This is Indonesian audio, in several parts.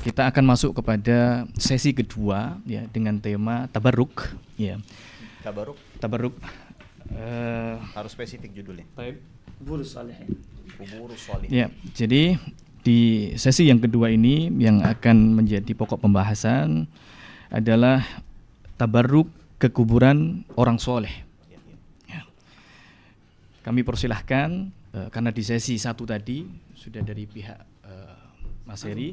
kita akan masuk kepada sesi kedua ya dengan tema tabarruk ya. Tabarruk. Harus spesifik judulnya. Kuburus Shalihin. Kuburus Shalihin. Ya, jadi di sesi yang kedua ini yang akan menjadi pokok pembahasan adalah tabarruk ke kuburan orang soleh. Ya. Kami persilahkan karena di sesi satu tadi sudah dari pihak Mas Heri.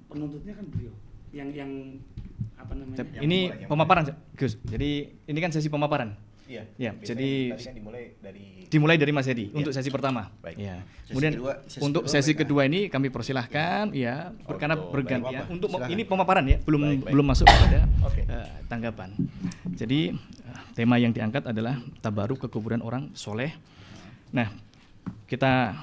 Penuntutnya kan beliau yang apa namanya? Ini pemaparan, Gus. Jadi ini kan sesi pemaparan. Iya. Ya, jadi kan dimulai dari Mas Heri untuk ya. sesi pertama. Baik. Ya. Sesi Kemudian untuk sesi kedua ini kami persilahkan ya karena bergantian untuk ini pemaparan ya, belum masuk kepada tanggapan. Jadi tema yang diangkat adalah tabaruk ke kuburan orang soleh. Nah, kita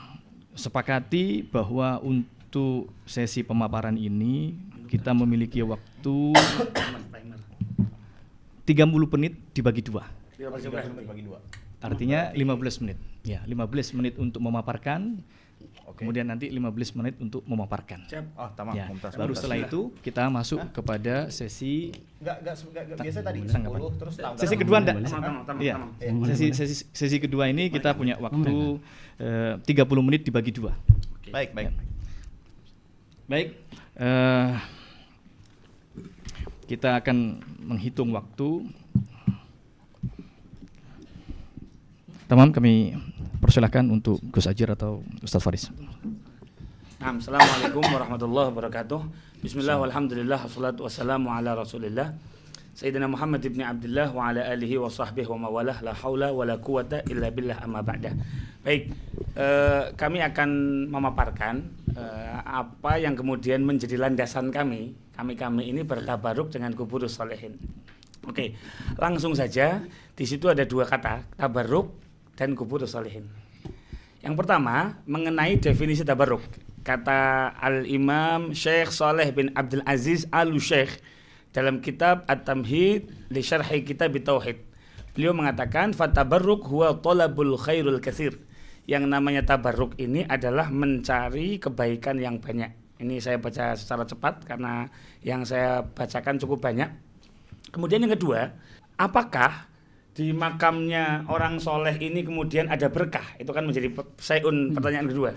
sepakati bahwa untuk sesi pemaparan ini kita memiliki waktu 30 menit dibagi dua. Bagi dua. Artinya 15 menit. Ya, 15 menit untuk memaparkan. Kemudian nanti 15 menit untuk memaparkan. Tamam. Ya, baru setelah itu kita masuk kepada sesi Enggak biasa tadi tanggapan. 10 terus tanggapan. Sesi kedua enggak? Tamam. Iya. Sesi kedua ini kita punya waktu 30 menit dibagi dua. Baik. Baik. Kita akan menghitung waktu. Tamam, kami persilahkan untuk Gus Ajir atau Ustaz Faris. Assalamualaikum warahmatullahi wabarakatuh. Bismillah walhamdulillah wassalatu wassalamu ala rasulillah Sayyidina Muhammad ibn Abdullah wa ala alihi wa sahbihi wa mawalah la hawla wa la quwata illa billah amma ba'dah. Baik, kami akan memaparkan apa yang kemudian menjadi landasan kami ini bertabaruk dengan kuburus shalihin. Oke, langsung saja. Di situ ada dua kata, tabaruk dan kuburus shalihin. Yang pertama, mengenai definisi tabaruk. Kata Al-Imam Syekh Saleh bin Abdul Aziz Al-Syekh dalam kitab At-Tamhid li Syarhi Kitab Tauhid. Beliau mengatakan fatabarruk huwa talabul khairul katsir. Yang namanya tabarruk ini adalah mencari kebaikan yang banyak. Ini saya baca secara cepat karena yang saya bacakan cukup banyak. Kemudian yang kedua, apakah di makamnya orang soleh ini kemudian ada berkah? Itu kan menjadi pertanyaan kedua.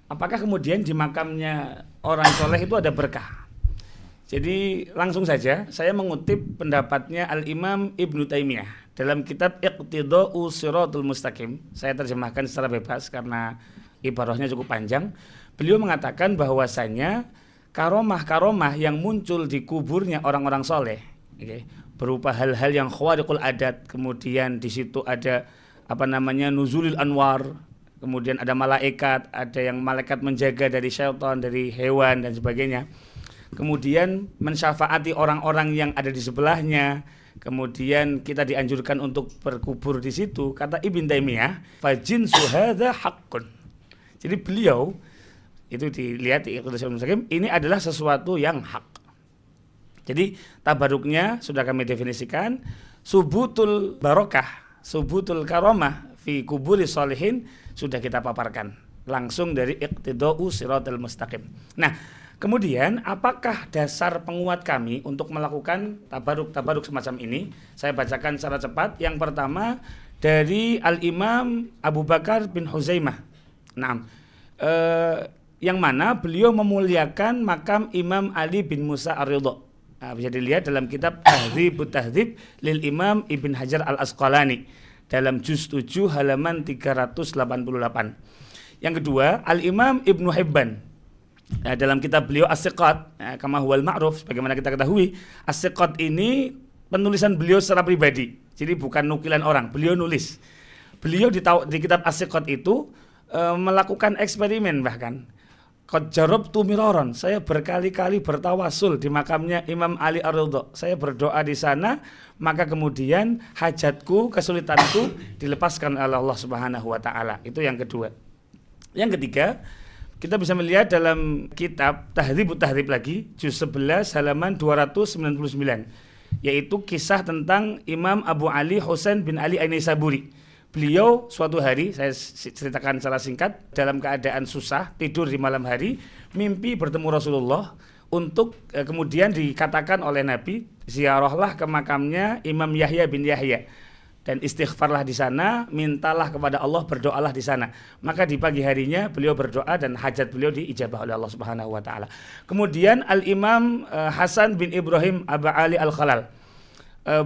Apakah kemudian di makamnya orang soleh itu ada berkah? Jadi langsung saja saya mengutip pendapatnya Al-Imam Ibnu Taimiyah dalam kitab Iqtida'u Shiratul Mustaqim. Saya terjemahkan secara bebas karena ibarahnya cukup panjang. Beliau mengatakan bahwasanya karomah-karomah yang muncul di kuburnya orang-orang soleh, berupa hal-hal yang khawariqul adat, kemudian di situ ada nuzulil anwar, kemudian ada malaikat, ada yang malaikat menjaga dari syaitan, dari hewan dan sebagainya. Kemudian mensyafaati orang-orang yang ada di sebelahnya. Kemudian kita dianjurkan untuk berkubur di situ. Kata Ibn Taimiyah, fajinsu hadza haqqun. Jadi beliau itu dilihat di Iqtida'us Shiratal Mustaqim, ini adalah sesuatu yang hak. Jadi tabaruknya sudah kami definisikan, subutul barokah, subutul karomah fi kuburi sholihin sudah kita paparkan langsung dari Iqtida'us Shiratal Mustaqim. Nah, kemudian apakah dasar penguat kami untuk melakukan tabaruk semacam ini? Saya bacakan secara cepat. Yang pertama dari Al-Imam Abu Bakar bin Huzaimah. Nah, yang mana beliau memuliakan makam Imam Ali bin Musa Ar-Ridha. Bisa dilihat dalam kitab Tahdzibut Tahdzib lil Imam Ibn Hajar Al-Asqalani dalam juz 7 halaman 388. Yang kedua, Al-Imam Ibnu Hibban dalam kitab beliau As-Siqat, kama huwal ma'ruf, sebagaimana kita ketahui, As-Siqat ini penulisan beliau secara pribadi. Jadi bukan nukilan orang, beliau nulis. Beliau di kitab As-Siqat itu melakukan eksperimen bahkan. Qad jarabtu miraran, saya berkali-kali bertawasul di makamnya Imam Ali Ar-Ridha. Saya berdoa di sana, maka kemudian hajatku, kesulitanku dilepaskan oleh Allah Subhanahu wa taala. Itu yang kedua. Yang ketiga, kita bisa melihat dalam kitab Tahdzibut Tahdzib lagi, juz 11 halaman 299, yaitu kisah tentang Imam Abu Ali Husain bin Ali An-Naisaburi. Beliau suatu hari, saya ceritakan secara singkat, dalam keadaan susah, tidur di malam hari, mimpi bertemu Rasulullah. untuk kemudian dikatakan oleh Nabi, ziarahlah ke makamnya Imam Yahya bin Yahya dan istighfarlah di sana, mintalah kepada Allah, berdoalah di sana. Maka di pagi harinya beliau berdoa dan hajat beliau diijabah oleh Allah Subhanahu wa taala. Kemudian Al-Imam Hasan bin Ibrahim Aba Ali Al-Khalal,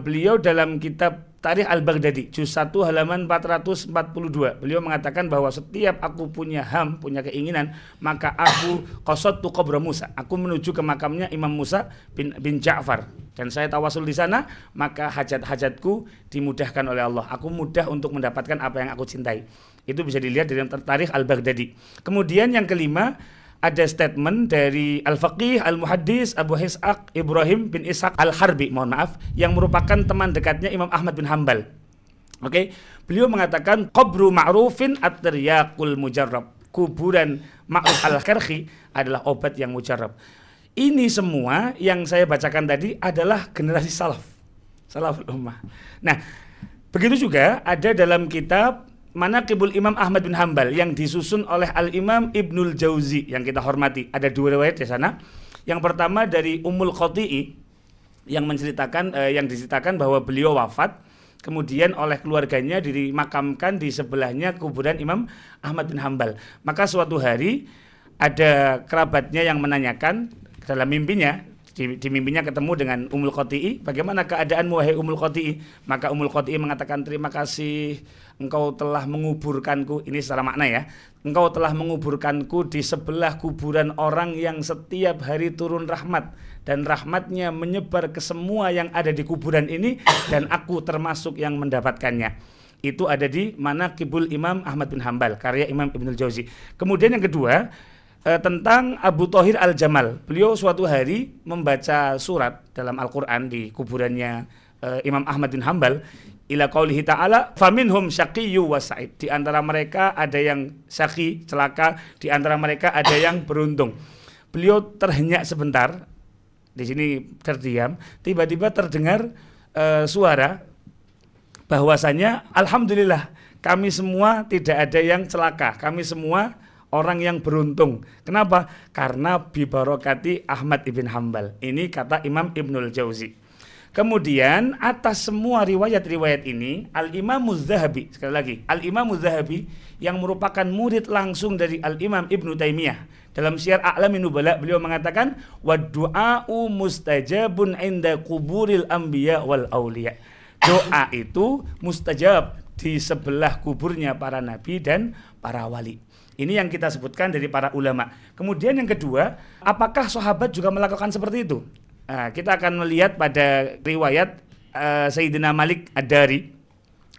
beliau dalam kitab Tarikh Al-Baghdadi juz 1 halaman 442, beliau mengatakan bahwa setiap aku punya punya keinginan, maka aku qasattu qabra Musa, aku menuju ke makamnya Imam Musa bin Ja'far dan saya tawasul di sana, maka hajat-hajatku dimudahkan oleh Allah. Aku mudah untuk mendapatkan apa yang aku cintai. Itu bisa dilihat dari Tarikh Al-Baghdadi. Kemudian yang kelima, ada statement dari Al-Faqih Al-Muhaddis Abu Ishaq Ibrahim bin Ishaq Al-Harbi, yang merupakan teman dekatnya Imam Ahmad bin Hanbal. Oke, beliau mengatakan qabru ma'rufin at-tiryaqul mujarrab. Kuburan Ma'ruf Al-Karhi adalah obat yang mujarrab. Ini semua yang saya bacakan tadi adalah generasi salaful ummah. Nah, begitu juga ada dalam kitab Manaqibul Imam Ahmad bin Hanbal yang disusun oleh Al-Imam Ibnul Jauzi yang kita hormati. Ada 2 riwayat di sana. Yang pertama dari Ummul Qati'i yang diceritakan bahwa beliau wafat, kemudian oleh keluarganya dimakamkan di sebelahnya kuburan Imam Ahmad bin Hanbal. Maka suatu hari ada kerabatnya yang menanyakan dalam mimpinya, di mimpinya ketemu dengan Ummul Qati'i, bagaimana keadaanmu wahai Ummul Qati'i? Maka Ummul Qati'i mengatakan, terima kasih engkau telah menguburkanku, ini secara makna ya, engkau telah menguburkanku di sebelah kuburan orang yang setiap hari turun rahmat, dan rahmatnya menyebar ke semua yang ada di kuburan ini, dan aku termasuk yang mendapatkannya. Itu ada di Manaqibul Imam Ahmad bin Hanbal, karya Imam Ibnul Jauzi. Kemudian yang kedua, tentang Abu Thahir Al-Jamal. Beliau suatu hari membaca surat dalam Al-Quran di kuburannya Imam Ahmad bin Hanbal, ila qaulihi ta'ala faminhum syaqiyyu wa sa'id. Di antara mereka ada yang syaqi, celaka, di antara mereka ada yang beruntung. Beliau terhenyak sebentar, di sini terdiam, tiba-tiba terdengar suara bahwasanya alhamdulillah kami semua tidak ada yang celaka, kami semua orang yang beruntung. Kenapa? Karena bibarokati Ahmad ibn Hanbal. Ini kata Imam Ibnul Jauzi. Kemudian atas semua riwayat-riwayat ini, Al-Imam Az-Zahabi, sekali lagi, Al-Imam Az-Zahabi yang merupakan murid langsung dari Al-Imam Ibnu Taimiyah, dalam Syiar A'lamin Nubala beliau mengatakan wad-du'a'u mustajabun 'inda quburil anbiya wal auliya. Doa itu mustajab di sebelah kuburnya para nabi dan para wali. Ini yang kita sebutkan dari para ulama. Kemudian yang kedua, apakah sahabat juga melakukan seperti itu? Nah, kita akan melihat pada riwayat Sayyidina Malik Ad-Dari,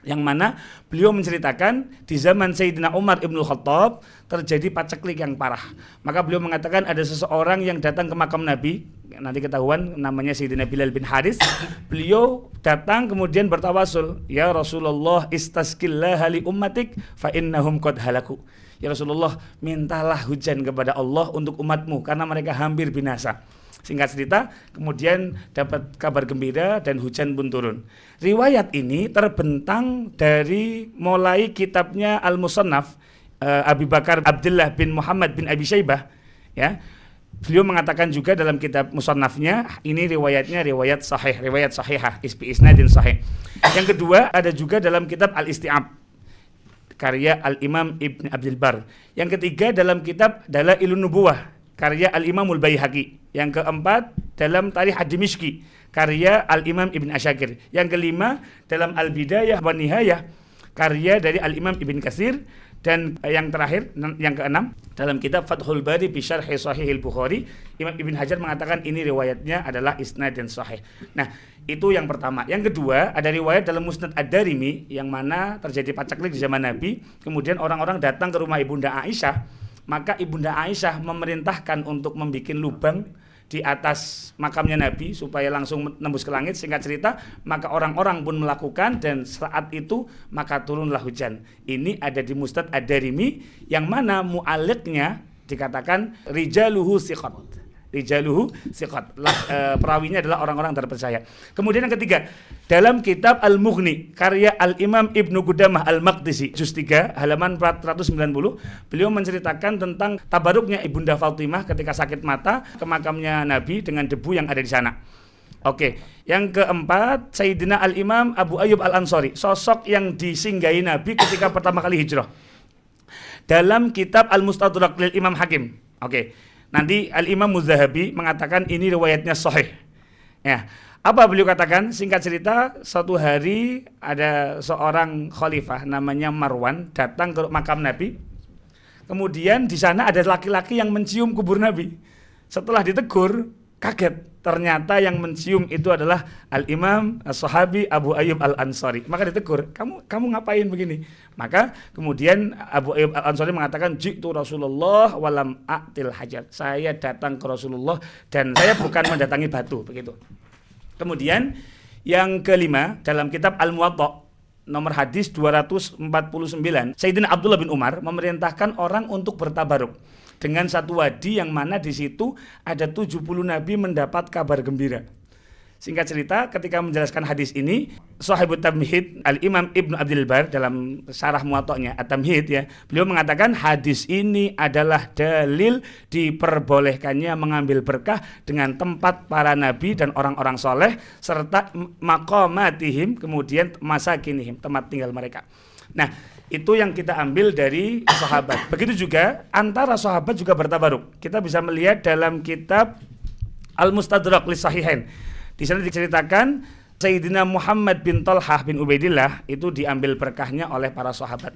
yang mana beliau menceritakan di zaman Sayyidina Umar Ibnul Khattab terjadi paceklik yang parah. Maka beliau mengatakan ada seseorang yang datang ke makam Nabi, nanti ketahuan namanya Sayyidina Bilal bin Haris. Beliau datang kemudian bertawasul, ya Rasulullah istasqillaha li ummatik fa innahum qad halaku. Ya Rasulullah, mintalah hujan kepada Allah untuk umatmu karena mereka hampir binasa. Singkat cerita, kemudian dapat kabar gembira dan hujan pun turun. Riwayat ini terbentang dari mulai kitabnya Al-Musannaf Abi Bakar Abdullah bin Muhammad bin Abi Syaibah, ya. Beliau mengatakan juga dalam kitab Musannafnya, ini riwayatnya riwayat sahihah, isnadin sahih. Yang kedua ada juga dalam kitab Al-Isti'ab, karya Al-Imam Ibn Abdul Bar. Yang ketiga dalam kitab Dalailun Nubuwah, karya Al-Imamul Baihaqi. Yang keempat dalam Tarikh Ad-Dimishqi, karya Al-Imam Ibn Asyakir. Yang kelima dalam Al-Bidayah wa Nihayah, karya dari Al-Imam Ibn Katsir. Dan yang terakhir, yang keenam, dalam kitab Fathul Bari bi Syarhi Shahihil Bukhari, Imam Ibn Hajar mengatakan ini riwayatnya adalah isnad dan sahih. Nah, itu yang pertama. Yang kedua, ada riwayat dalam Musnad Ad-Darimi yang mana terjadi paceklik di zaman Nabi. Kemudian orang-orang datang ke rumah Ibunda Aisyah, maka Ibunda Aisyah memerintahkan untuk membuat lubang di atas makamnya Nabi supaya langsung nembus ke langit. Singkat cerita, maka orang-orang pun melakukan dan saat itu maka turunlah hujan. Ini ada di Musnad Ad-Darimi yang mana mu'alliqnya dikatakan rijaluhu siqat. rijaluhu thiqat. Perawinya adalah orang-orang terpercaya. Kemudian yang ketiga, dalam kitab Al-Mughni karya Al-Imam Ibnu Qudamah Al-Maqdisi juz 3 halaman 490, beliau menceritakan tentang tabaruknya Ibunda Fatimah ketika sakit mata ke makamnya Nabi dengan debu yang ada di sana. Oke, yang keempat, Sayyidina Al-Imam Abu Ayyub Al-Ansari, sosok yang disinggahi Nabi ketika pertama kali hijrah. Dalam kitab Al-Mustadrak lil Imam Hakim. Oke, nanti Al-Imam Muzzahabi mengatakan ini riwayatnya sahih. Ya, apa beliau katakan? Singkat cerita, suatu hari ada seorang khalifah namanya Marwan datang ke makam Nabi. Kemudian di sana ada laki-laki yang mencium kubur Nabi. Setelah ditegur, kaget. Ternyata yang mencium itu adalah Al-Imam As-Sahabi Abu Ayyub Al-Ansari. Maka ditegur, kamu ngapain begini? Maka kemudian Abu Ayyub Al-Ansari mengatakan, jitu Rasulullah walam a'til hajar. Saya datang ke Rasulullah dan saya bukan mendatangi batu, begitu. Kemudian yang kelima, dalam kitab Al-Muwatta nomor hadis 249, Sayyidina Abdullah bin Umar memerintahkan orang untuk bertabaruk dengan satu wadi yang mana di situ ada 70 nabi mendapat kabar gembira. Singkat cerita, ketika menjelaskan hadis ini, Shahibut Tamhid Al-Imam Ibnu Abdul Bar dalam syarah Muwatta'nya At-Tamhid ya, beliau mengatakan hadis ini adalah dalil diperbolehkannya mengambil berkah dengan tempat para nabi dan orang-orang soleh serta maqamatihim, kemudian masakinihim, tempat tinggal mereka. Nah, itu yang kita ambil dari sahabat. Begitu juga antara sahabat juga bertabaruk. Kita bisa melihat dalam kitab Al-Mustadrak li Sahihain. Di sana diceritakan Sayyidina Muhammad bin Talhah bin Ubaidillah itu diambil berkahnya oleh para sahabat.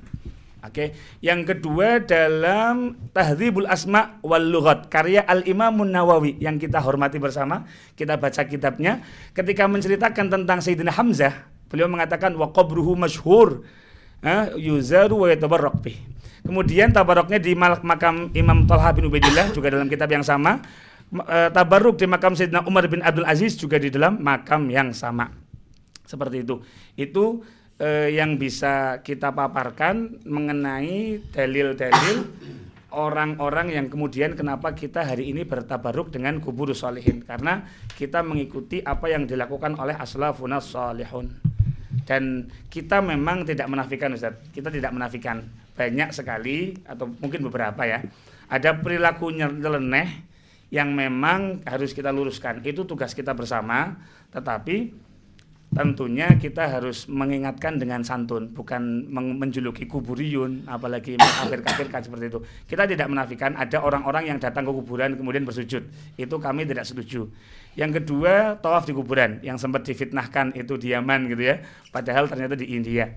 Oke. Yang kedua dalam Tahdzibul Asma wal Lughat karya Al-Imam Nawawi yang kita hormati bersama, kita baca kitabnya, ketika menceritakan tentang Sayyidina Hamzah, beliau mengatakan wa qabruhu masyhur yuzaru wa yatabarrak bih. Kemudian tabaruknya di makam Imam Talha bin Ubaidillah juga dalam kitab yang sama. Tabarruk di makam Sayyidina Umar bin Abdul Aziz juga di dalam makam yang sama. Seperti itu. Itu yang bisa kita paparkan mengenai dalil-dalil orang-orang yang kemudian kenapa kita hari ini bertabaruk dengan kubur sholihin, karena kita mengikuti apa yang dilakukan oleh aslafuna sholihun. Dan kita memang tidak menafikan, Ustaz. Kita tidak menafikan banyak sekali atau mungkin beberapa ya. Ada perilaku nyeleneh yang memang harus kita luruskan. Itu tugas kita bersama, tetapi tentunya kita harus mengingatkan dengan santun, bukan menjuluki kuburiyun, apalagi mengkafir-kafirkan seperti itu. Kita tidak menafikan ada orang-orang yang datang ke kuburan kemudian bersujud. Itu kami tidak setuju. Yang kedua, tawaf di kuburan yang sempat difitnahkan itu di Yaman gitu ya, padahal ternyata di India.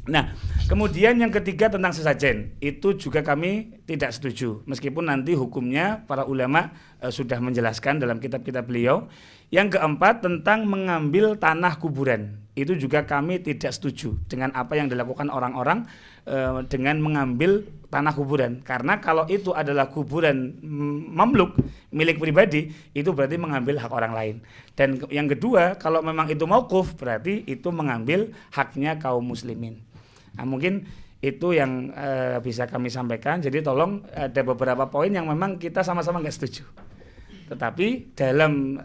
Nah, kemudian yang ketiga tentang sesajen, itu juga kami tidak setuju. Meskipun nanti hukumnya para ulama sudah menjelaskan dalam kitab-kitab beliau. Yang keempat tentang mengambil tanah kuburan, itu juga kami tidak setuju dengan apa yang dilakukan orang-orang dengan mengambil tanah kuburan. Karena kalau itu adalah kuburan mamluk, milik pribadi, itu berarti mengambil hak orang lain. Dan yang kedua, kalau memang itu mauquf, berarti itu mengambil haknya kaum muslimin. Nah, mungkin itu yang bisa kami sampaikan. Jadi tolong, ada beberapa poin yang memang kita sama-sama nggak setuju. Tetapi dalam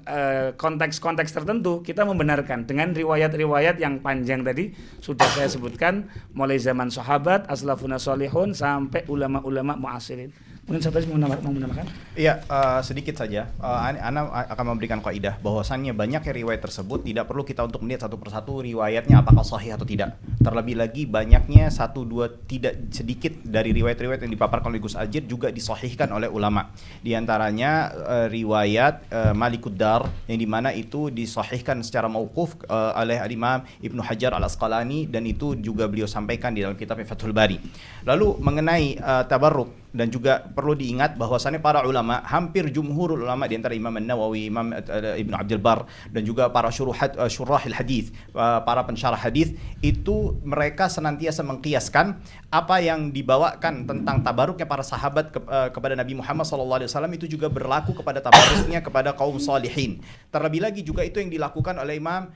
konteks-konteks tertentu kita membenarkan dengan riwayat-riwayat yang panjang tadi sudah saya sebutkan, mulai zaman sahabat, aslafuna sholihun sampai ulama-ulama muasirin. Mungkin saya tadi mau menambahkan? Iya, sedikit saja. Ana akan memberikan kaidah bahwasannya banyaknya riwayat tersebut tidak perlu kita untuk melihat satu persatu riwayatnya apakah sahih atau tidak. Terlebih lagi banyaknya satu dua tidak sedikit dari riwayat-riwayat yang dipaparkan oleh Gus Ajid juga disahihkan oleh ulama. Di antaranya riwayat Malikud Dar yang dimana itu disahihkan secara mauquf oleh Imam Ibnu Hajar Al-Asqalani, dan itu juga beliau sampaikan di dalam kitab Fathul Bari. Lalu mengenai tabarruk, dan juga perlu diingat bahwasannya para ulama, hampir jumhurul ulama di antara Imam An-Nawawi, Imam Ibnu Abdul Bar, dan juga para syurahil hadis, para pensyarah hadis, itu mereka senantiasa mengkiaskan apa yang dibawakan tentang tabaruknya para sahabat kepada Nabi Muhammad SAW itu juga berlaku kepada tabaruknya kepada kaum salihin. Terlebih lagi juga itu yang dilakukan oleh Imam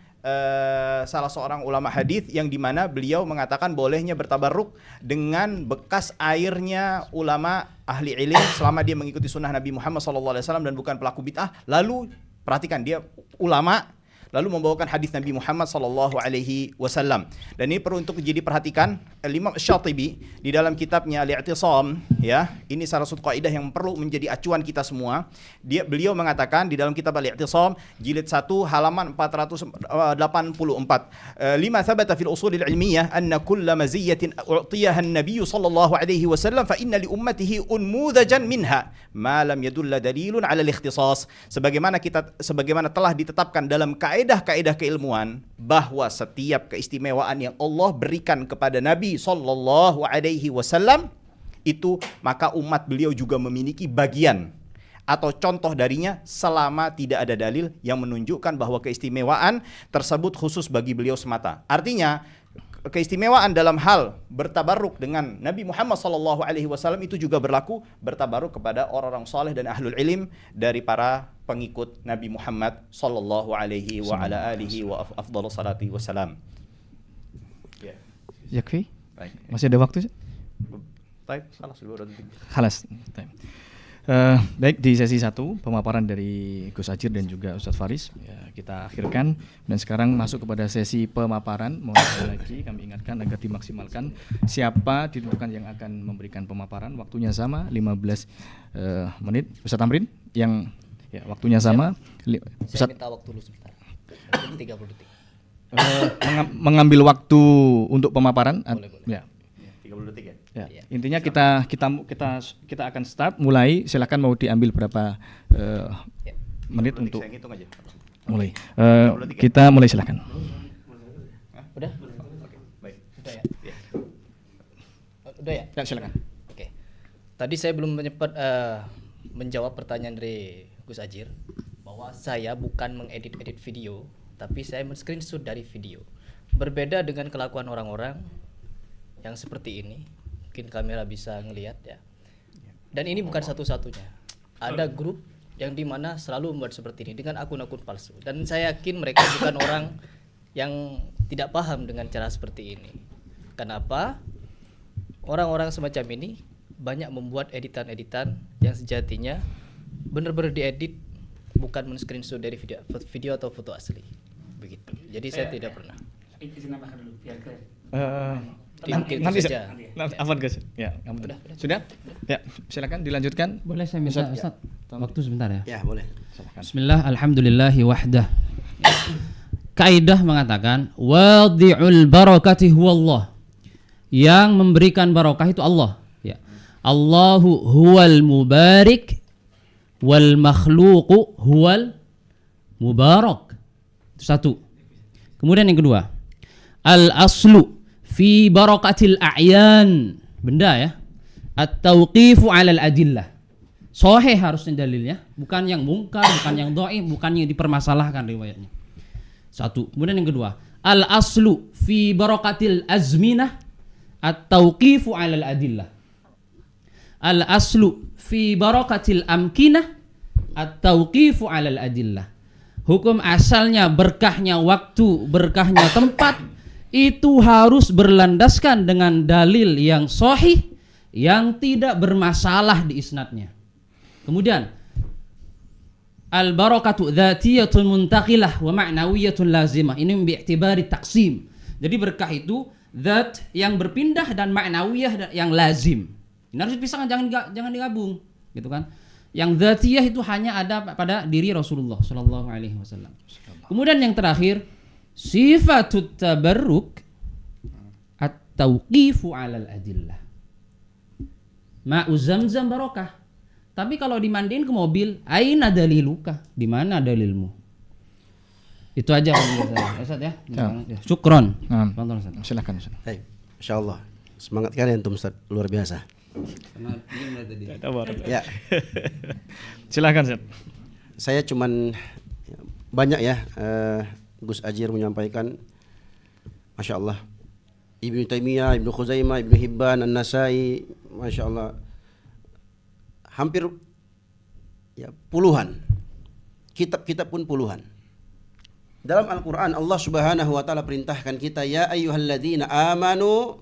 salah seorang ulama hadis yang dimana beliau mengatakan bolehnya bertabarruk dengan bekas airnya ulama ahli ilmu selama dia mengikuti sunnah Nabi Muhammad SAW dan bukan pelaku bid'ah. Lalu perhatikan, dia ulama lalu membawakan hadis Nabi Muhammad SAW. Dan ini perlu untuk jadi perhatikan. Imam Syatibi di dalam kitabnya Al-I'tisam, ya, ini salah satu kaidah yang perlu menjadi acuan kita semua. Beliau mengatakan di dalam kitab Al-I'tisam jilid 1 halaman 484, lima thabata fil usul al-ilmiyah anna kulla maziyatin u'tiyaha an-nabiy sallallahu alaihi wasallam fa inna li ummatihi unmudhajan minha ma lam yadulla dalilun 'ala al-ikhtisas. Sebagaimana telah ditetapkan dalam kaidah keilmuan bahwa setiap keistimewaan yang Allah berikan kepada Nabi sallallahu alaihi wasallam itu, maka umat beliau juga memiliki bagian atau contoh darinya selama tidak ada dalil yang menunjukkan bahwa keistimewaan tersebut khusus bagi beliau semata. Artinya keistimewaan dalam hal bertabarruk dengan Nabi Muhammad SAW itu juga berlaku bertabaruk kepada orang-orang saleh dan ahlul ilm dari para pengikut Nabi Muhammad sallallahu alaihi wa ala alihi wa afdhalus salati wassalam. Ya. Yakfi? Baik. Masih ada waktu? Baik, salah sudah Khalas. Baik, di sesi 1 pemaparan dari Gus Ajir dan juga Ustadz Faris ya, kita akhirkan, dan sekarang masuk kepada sesi pemaparan. Mohon sekali lagi kami ingatkan agar dimaksimalkan siapa ditentukan yang akan memberikan pemaparan. Waktunya sama 15 menit. Ustadz Tamrin yang ya, waktunya sama. Saya minta waktu dulu sebentar. Mungkin 30 detik. Mengambil waktu untuk pemaparan. Boleh. Ya. 30 detik ya. Ya. Intinya kita akan start mulai. Silakan mau diambil berapa menit untuk saya hitung aja. mulai. Kita mulai, silakan. Udah? Oke, baik. Udah ya? Ya. Udah ya? Ya, silakan. Oke. Tadi saya belum menjawab pertanyaan dari Gus Ajir bahwa saya bukan mengedit-edit video, tapi saya men-screenshot dari video. Berbeda dengan kelakuan orang-orang yang seperti ini. Mungkin kamera bisa ngelihat ya. Dan ini bukan satu-satunya. Ada grup yang dimana selalu membuat seperti ini dengan akun-akun palsu. Dan saya yakin mereka bukan orang yang tidak paham dengan cara seperti ini. Kenapa? Orang-orang semacam ini banyak membuat editan-editan yang sejatinya benar-benar diedit, bukan men-screenshot dari video atau foto asli. Begitu. Jadi saya tidak pernah. Izin nambahkan dulu biar clear. Nanti saja. Afwan Gus. Ya, Udah. sudah? Ya, silakan dilanjutkan. Boleh saya minta Ustaz? Waktu sebentar ya. Ya, boleh. Bismillah, alhamdulillahi wahdah. Kaidah mengatakan wadi'ul barakati huwallah. Yang memberikan barokah itu Allah, ya. Allahu huwal mubarik wal makhluqu huwal mubarak. Itu satu. Kemudian yang kedua, al aslu fi barakatil a'yan, benda ya. At-tauqifu 'alal adillah. Sahih harusnya dalilnya, bukan yang mungkar, bukan yang dhaif, bukan yang dipermasalahkan riwayatnya. Satu. Kemudian yang kedua, al aslu fi barakatil azminah at-tauqifu 'alal adillah. Al aslu fi barakatil amkinah at-tauqifu 'alal adillah. Hukum asalnya berkahnya waktu, berkahnya tempat itu harus berlandaskan dengan dalil yang sahih yang tidak bermasalah di isnadnya. Kemudian al-barakatu dzatiyatun muntaqilah wa ma'nawiyatun lazimah. Ini bi'tibari taqsim. Jadi berkah itu zat yang berpindah dan ma'nawiyah yang lazim. Ini harus dipisahkan, jangan digabung, gitu kan? Yang dzatiyah itu hanya ada pada diri Rasulullah sallallahu alaihi wasallam. Kemudian yang terakhir, sifatut tabarruk at-tauqifu 'alal adillah. Ma'u zamzam barokah. Tapi kalau dimandiin ke mobil, aina daliluka? Di mana dalilmu? Itu aja Ustaz ya. Syukron. Silakan Ustaz. Baik, insyaallah. Semangat kalian antum Ustaz, luar biasa. Ya. Silakan Ustaz. Saya cuman banyak ya Gus Ajir menyampaikan, Masya Allah, Ibnu Taimiyah, Ibnu Khuzaimah, Ibnu Hibban, An-Nasai, Masya Allah, hampir ya puluhan, kitab-kitab pun puluhan. Dalam Al-Quran Allah Subhanahu wa ta'ala perintahkan kita, ya ayyuhalladzina amanu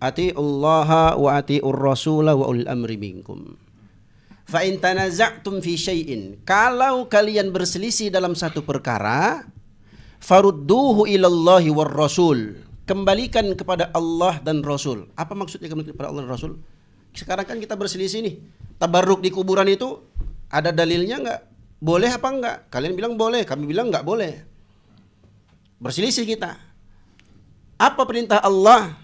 ati'ullaha wa ati'ur rasula wa ulil amri minkum. Fa in tanaza'tum fi syai'in, kalau kalian berselisih dalam satu perkara, farudduhu ilallahi war rasul, kembalikan kepada Allah dan Rasul. Apa maksudnya kembalikan kepada Allah dan Rasul? Sekarang kan kita berselisih nih, tabarruk di kuburan itu ada dalilnya enggak? Boleh apa enggak? Kalian bilang boleh, kami bilang enggak boleh. Berselisih kita. Apa perintah Allah?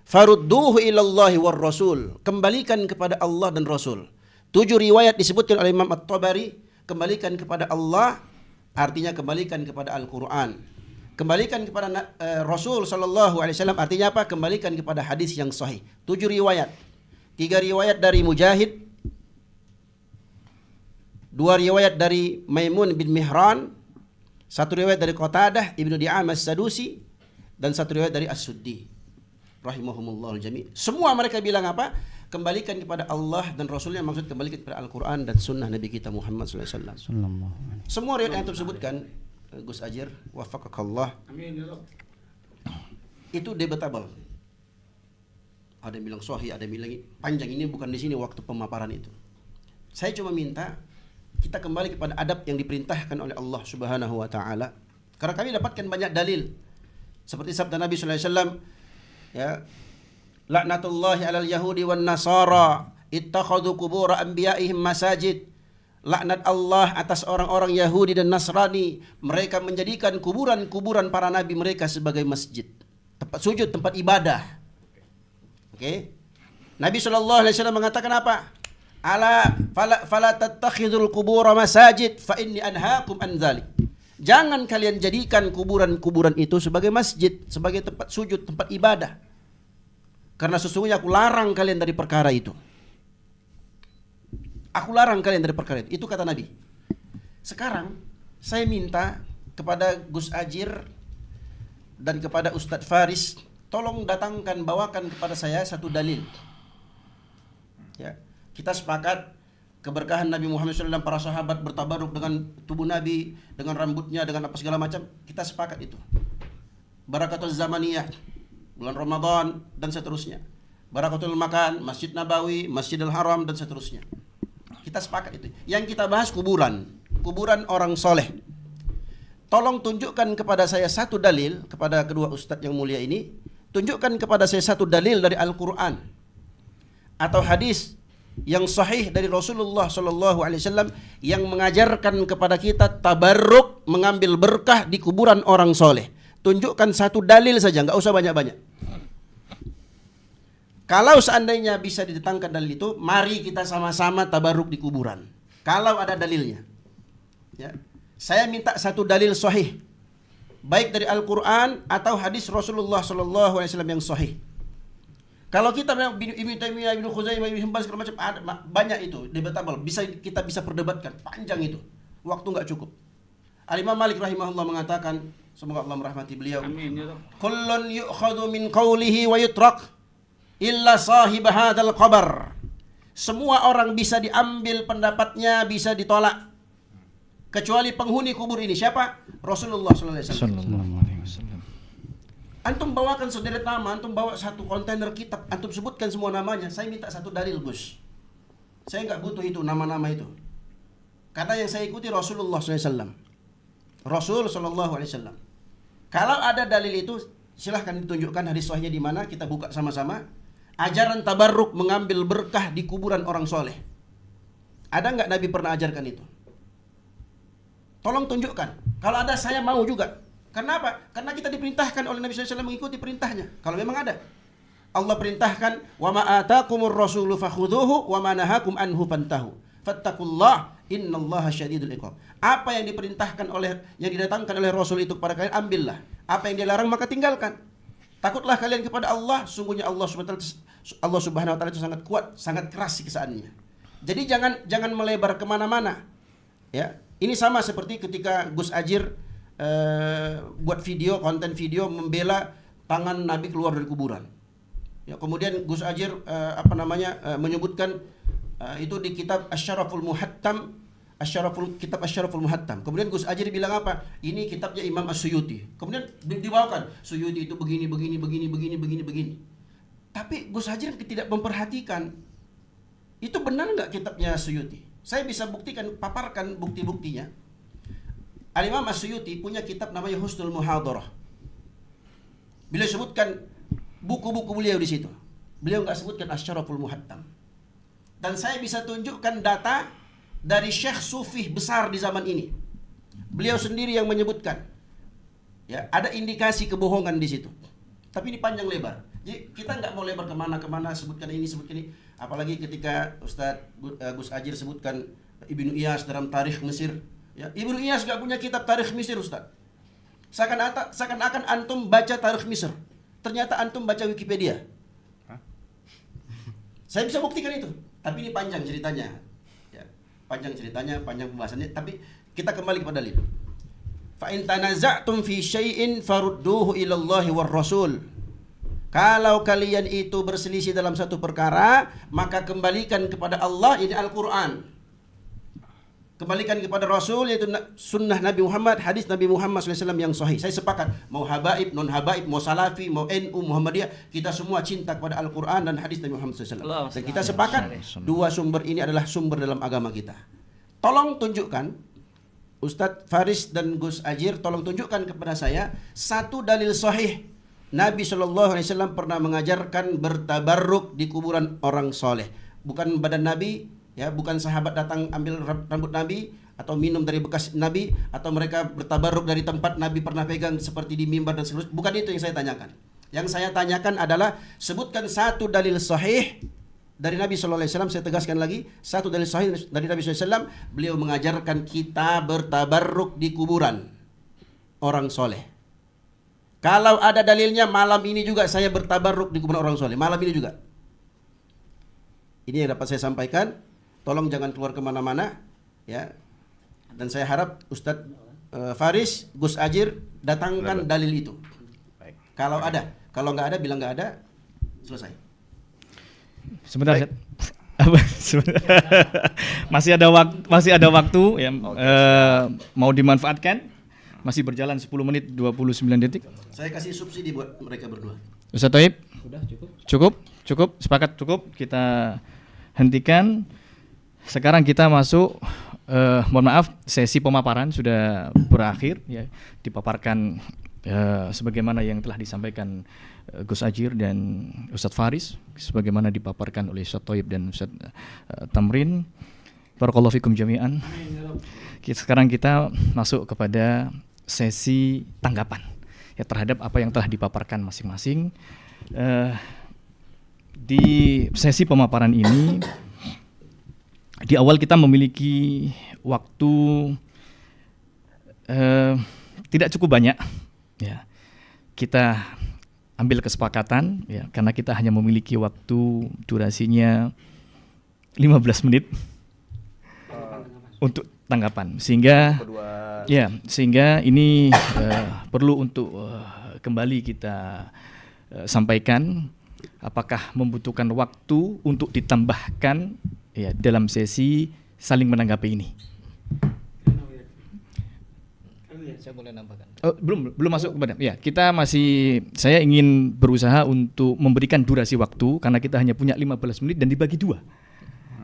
Farudduhu ilallahi war rasul, kembalikan kepada Allah dan Rasul. 7 riwayat disebutkan oleh Imam At-Tabari, kembalikan kepada Allah artinya kembalikan kepada Al-Quran. Kembalikan kepada Rasul sallallahu alaihi wasallam artinya apa? Kembalikan kepada hadis yang sahih. 7 riwayat. 3 riwayat dari Mujahid, 2 riwayat dari Maimun bin Mihran, 1 riwayat dari Qatadah Ibnu Di'amah As-Sadusi, dan 1 riwayat dari As-Suddi rahimahumullah jami'. Semua mereka bilang apa? Kembalikan kepada Allah dan Rasulnya, maksud kembalikan kepada Al-Quran dan sunnah Nabi kita Muhammad SAW. Semua riwayat yang tersebutkan, Gus Ajir, wafaqakallah, itu debatable. Ada yang bilang sahih, ada yang bilang panjang. Ini bukan di sini waktu pemaparan itu. Saya cuma minta kita kembali kepada adab yang diperintahkan oleh Allah Subhanahu wa taala. Karena kami dapatkan banyak dalil. Seperti sabda Nabi sallallahu alaihi wasallam, ya, laknatullahi 'alal yahudi wan nasara ittakhadhu qubur anbiya'ihim masajid. Laknat Allah atas orang-orang Yahudi dan Nasrani, mereka menjadikan kuburan-kuburan para nabi mereka sebagai masjid, tempat sujud, tempat ibadah. Oke. Nabi sallallahu alaihi wasallam mengatakan apa? Fala tattakhidul qubur masajid fa inni anhaakum an dzalik. Jangan kalian jadikan kuburan-kuburan itu sebagai masjid, sebagai tempat sujud, tempat ibadah. Karena sesungguhnya aku larang kalian dari perkara itu. Aku larang kalian dari perkara itu. Itu kata Nabi. Sekarang saya minta kepada Gus Ajir dan kepada Ustadz Faris, tolong datangkan, bawakan kepada saya satu dalil. Ya, kita sepakat keberkahan Nabi Muhammad SAW, para sahabat bertabaruk dengan tubuh Nabi, dengan rambutnya, dengan apa segala macam. Kita sepakat itu. Barakatul zamaniyah, bulan Ramadan, dan seterusnya. Barakatul makan, Masjid Nabawi, Masjidil Haram, dan seterusnya. Kita sepakat itu. Yang kita bahas kuburan orang soleh. Tolong tunjukkan kepada saya satu dalil, kepada kedua ustadz yang mulia ini, tunjukkan kepada saya satu dalil dari Al-Quran atau hadis yang sahih dari Rasulullah Sallallahu Alaihi Wasallam yang mengajarkan kepada kita tabarruk, mengambil berkah di kuburan orang soleh. Tunjukkan satu dalil saja, nggak usah banyak-banyak. Kalau seandainya bisa didatangkan dalil itu, mari kita sama-sama tabarruk di kuburan. Kalau ada dalilnya, ya. Saya minta satu dalil sahih, baik dari Al-Quran atau hadis Rasulullah Sallallahu Alaihi Wasallam yang sahih. Kalau kita Ibnu Taimiyah, Ibnu Khuzaimah, Ibnu Hibban segala macam, ada banyak itu debatable, kita bisa perdebatkan panjang itu, waktu nggak cukup. Al-Imam Malik rahimahullah mengatakan, semoga Allah merahmati beliau, kullun yu'khadhu min qawlihi wa yutraq illa sahib hadzal qabr. Semua orang bisa diambil pendapatnya, bisa ditolak, kecuali penghuni kubur ini. Siapa? Rasulullah sallallahu alaihi wasallam. Antum bawakan sederet nama, antum bawa satu kontainer kitab, antum sebutkan semua namanya. Saya minta satu dalil, Gus. Saya nggak butuh itu nama-nama itu. Karena yang saya ikuti Rasulullah SAW. Rasul Sallallahu Alaihi Wasallam. Kalau ada dalil itu, silahkan ditunjukkan hadis sahihnya di mana, kita buka sama-sama. Ajaran tabarruk, mengambil berkah di kuburan orang soleh. Ada nggak Nabi pernah ajarkan itu? Tolong tunjukkan. Kalau ada, saya mau juga. Kenapa? Karena kita diperintahkan oleh Nabi SAW mengikuti perintahnya. Kalau memang ada, Allah perintahkan, wa ma atakumur rasulu fakhudhuhu wa ma nahakum anhu fantahu. Fattaqullah innallaha syadidul iqab. Apa yang diperintahkan yang didatangkan oleh Rasul itu kepada kalian, ambillah. Apa yang dilarang maka tinggalkan. Takutlah kalian kepada Allah. Sungguhnya Allah Subhanahu wa taala itu sangat kuat, sangat keras siksaannya. Jadi jangan melebar kemana-mana. Ya, ini sama seperti ketika Gus Ajir buat video, konten video membela tangan Nabi keluar dari kuburan. Ya, kemudian Gus Ajir menyebutkan itu di kitab Asy-Syaraful Muhattam kitab Asy-Syaraful Muhattam. Kemudian Gus Ajir bilang apa? Ini kitabnya Imam As-Suyuti. Kemudian dibawakan, Suyuti itu begini. Tapi Gus Ajir tidak memperhatikan, itu benar nggak kitabnya Suyuti? Saya bisa buktikan, paparkan bukti-buktinya. Al-Imam As-Suyuti punya kitab namanya Husnul Muhadarah. Beliau sebutkan buku-buku beliau di situ. Beliau nggak sebutkan Asy-Syaraful Muhattam. Dan saya bisa tunjukkan data dari syekh sufi besar di zaman ini. Beliau sendiri yang menyebutkan. Ya, ada indikasi kebohongan di situ. Tapi ini panjang lebar. Jadi kita nggak mau lebar kemana-kemana, sebutkan ini. Apalagi ketika Ustadz Gus Ajir sebutkan Ibnu Iyas dalam Tarikh Mesir. Ya, Ibnu Iyas nggak punya kitab Tarikh Mesir, Ustadz. Seakan-akan antum baca Tarikh Mesir. Ternyata antum baca Wikipedia. Saya bisa buktikan itu. Tapi ini panjang ceritanya. Panjang pembahasannya, tapi kita kembali kepada dalil. Fa in tanaza'tum fi syai'in farudduhu ila Allahi war Rasul. Kalau kalian itu berselisih dalam satu perkara, maka kembalikan kepada Allah, ini Al-Qur'an. Kembalikan kepada Rasul, yaitu sunnah Nabi Muhammad, hadis Nabi Muhammad SAW yang sahih. Saya sepakat, mau habaib, non habaib, mau salafi, mau NU, Muhammadiyah, kita semua cinta kepada Al-Quran dan hadis Nabi Muhammad SAW. Dan kita sepakat, dua sumber ini adalah sumber dalam agama kita. Tolong tunjukkan, Ustadz Faris dan Gus Ajir, tolong tunjukkan kepada saya satu dalil sahih Nabi SAW pernah mengajarkan bertabarruk di kuburan orang soleh. Bukan badan Nabi, ya, bukan sahabat datang ambil rambut Nabi atau minum dari bekas Nabi, atau mereka bertabarruk dari tempat Nabi pernah pegang seperti di mimbar dan seterusnya. Bukan itu yang saya tanyakan. Yang saya tanyakan adalah sebutkan satu dalil sahih dari Nabi SAW. Saya tegaskan lagi, satu dalil sahih dari Nabi SAW. Beliau mengajarkan kita bertabarruk di kuburan orang soleh. Kalau ada dalilnya, malam ini juga saya bertabarruk di kuburan orang soleh. Malam ini juga. Ini yang dapat saya sampaikan. Tolong jangan keluar kemana-mana, ya. Dan saya harap Ustadz Faris, Gus Ajir datangkan dalil itu. Baik. Kalau ada, kalau nggak ada bilang nggak ada, selesai. Sebentar, masih ada waktu ya. Mau dimanfaatkan? Masih berjalan 10 menit 29 detik. Saya kasih subsidi buat mereka berdua. Ustaz Thaib? Sudah cukup. Cukup, sepakat cukup. Kita hentikan. Sekarang kita masuk, mohon maaf, sesi pemaparan sudah berakhir, ya, dipaparkan sebagaimana yang telah disampaikan Gus Ajir dan Ustadz Faris, sebagaimana dipaparkan oleh Ustadz Thaib dan Ustadz Tamrin. Barakallahu fikum jami'an. Sekarang kita masuk kepada sesi tanggapan, ya, terhadap apa yang telah dipaparkan masing-masing. Di sesi pemaparan ini, di awal kita memiliki waktu tidak cukup banyak, ya. Kita ambil kesepakatan, ya, karena kita hanya memiliki waktu durasinya 15 menit untuk tanggapan, sehingga ini perlu untuk kembali kita sampaikan apakah membutuhkan waktu untuk ditambahkan, ya, dalam sesi saling menanggapi ini. Saya boleh nambahkan. Belum masuk kepada. Ya, saya ingin berusaha untuk memberikan durasi waktu karena kita hanya punya 15 menit dan dibagi dua.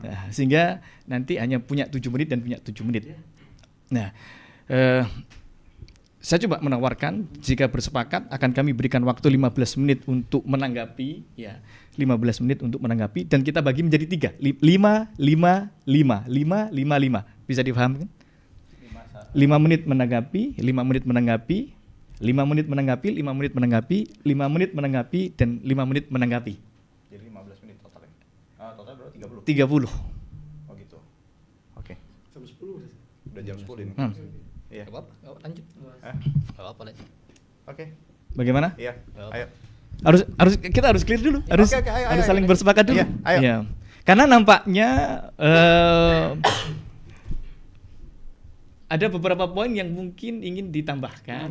Nah, sehingga nanti hanya punya 7 menit dan punya 7 menit. Nah, saya coba menawarkan jika bersepakat akan kami berikan waktu 15 menit untuk menanggapi, ya, 15 menit untuk menanggapi, dan kita bagi menjadi 3, 5. Bisa dipahami kan? 5 menit menanggapi, 5 menit menanggapi, 5 menit menanggapi, 5 menit menanggapi, 5 menit menanggapi, dan 5 menit menanggapi. Jadi 15 menit totalnya. Total berapa? 30. Oh gitu. Oke. Jam 10 udah jam 10 ini. Iya. Enggak apa-apa, lanjut. Enggak apa-apa lanjut. Oke. Bagaimana? Iya. Ayo. Kita harus clear dulu. Harus saling bersepakat dulu. Iya, ayo. Ya. Karena nampaknya ada beberapa poin yang mungkin ingin ditambahkan.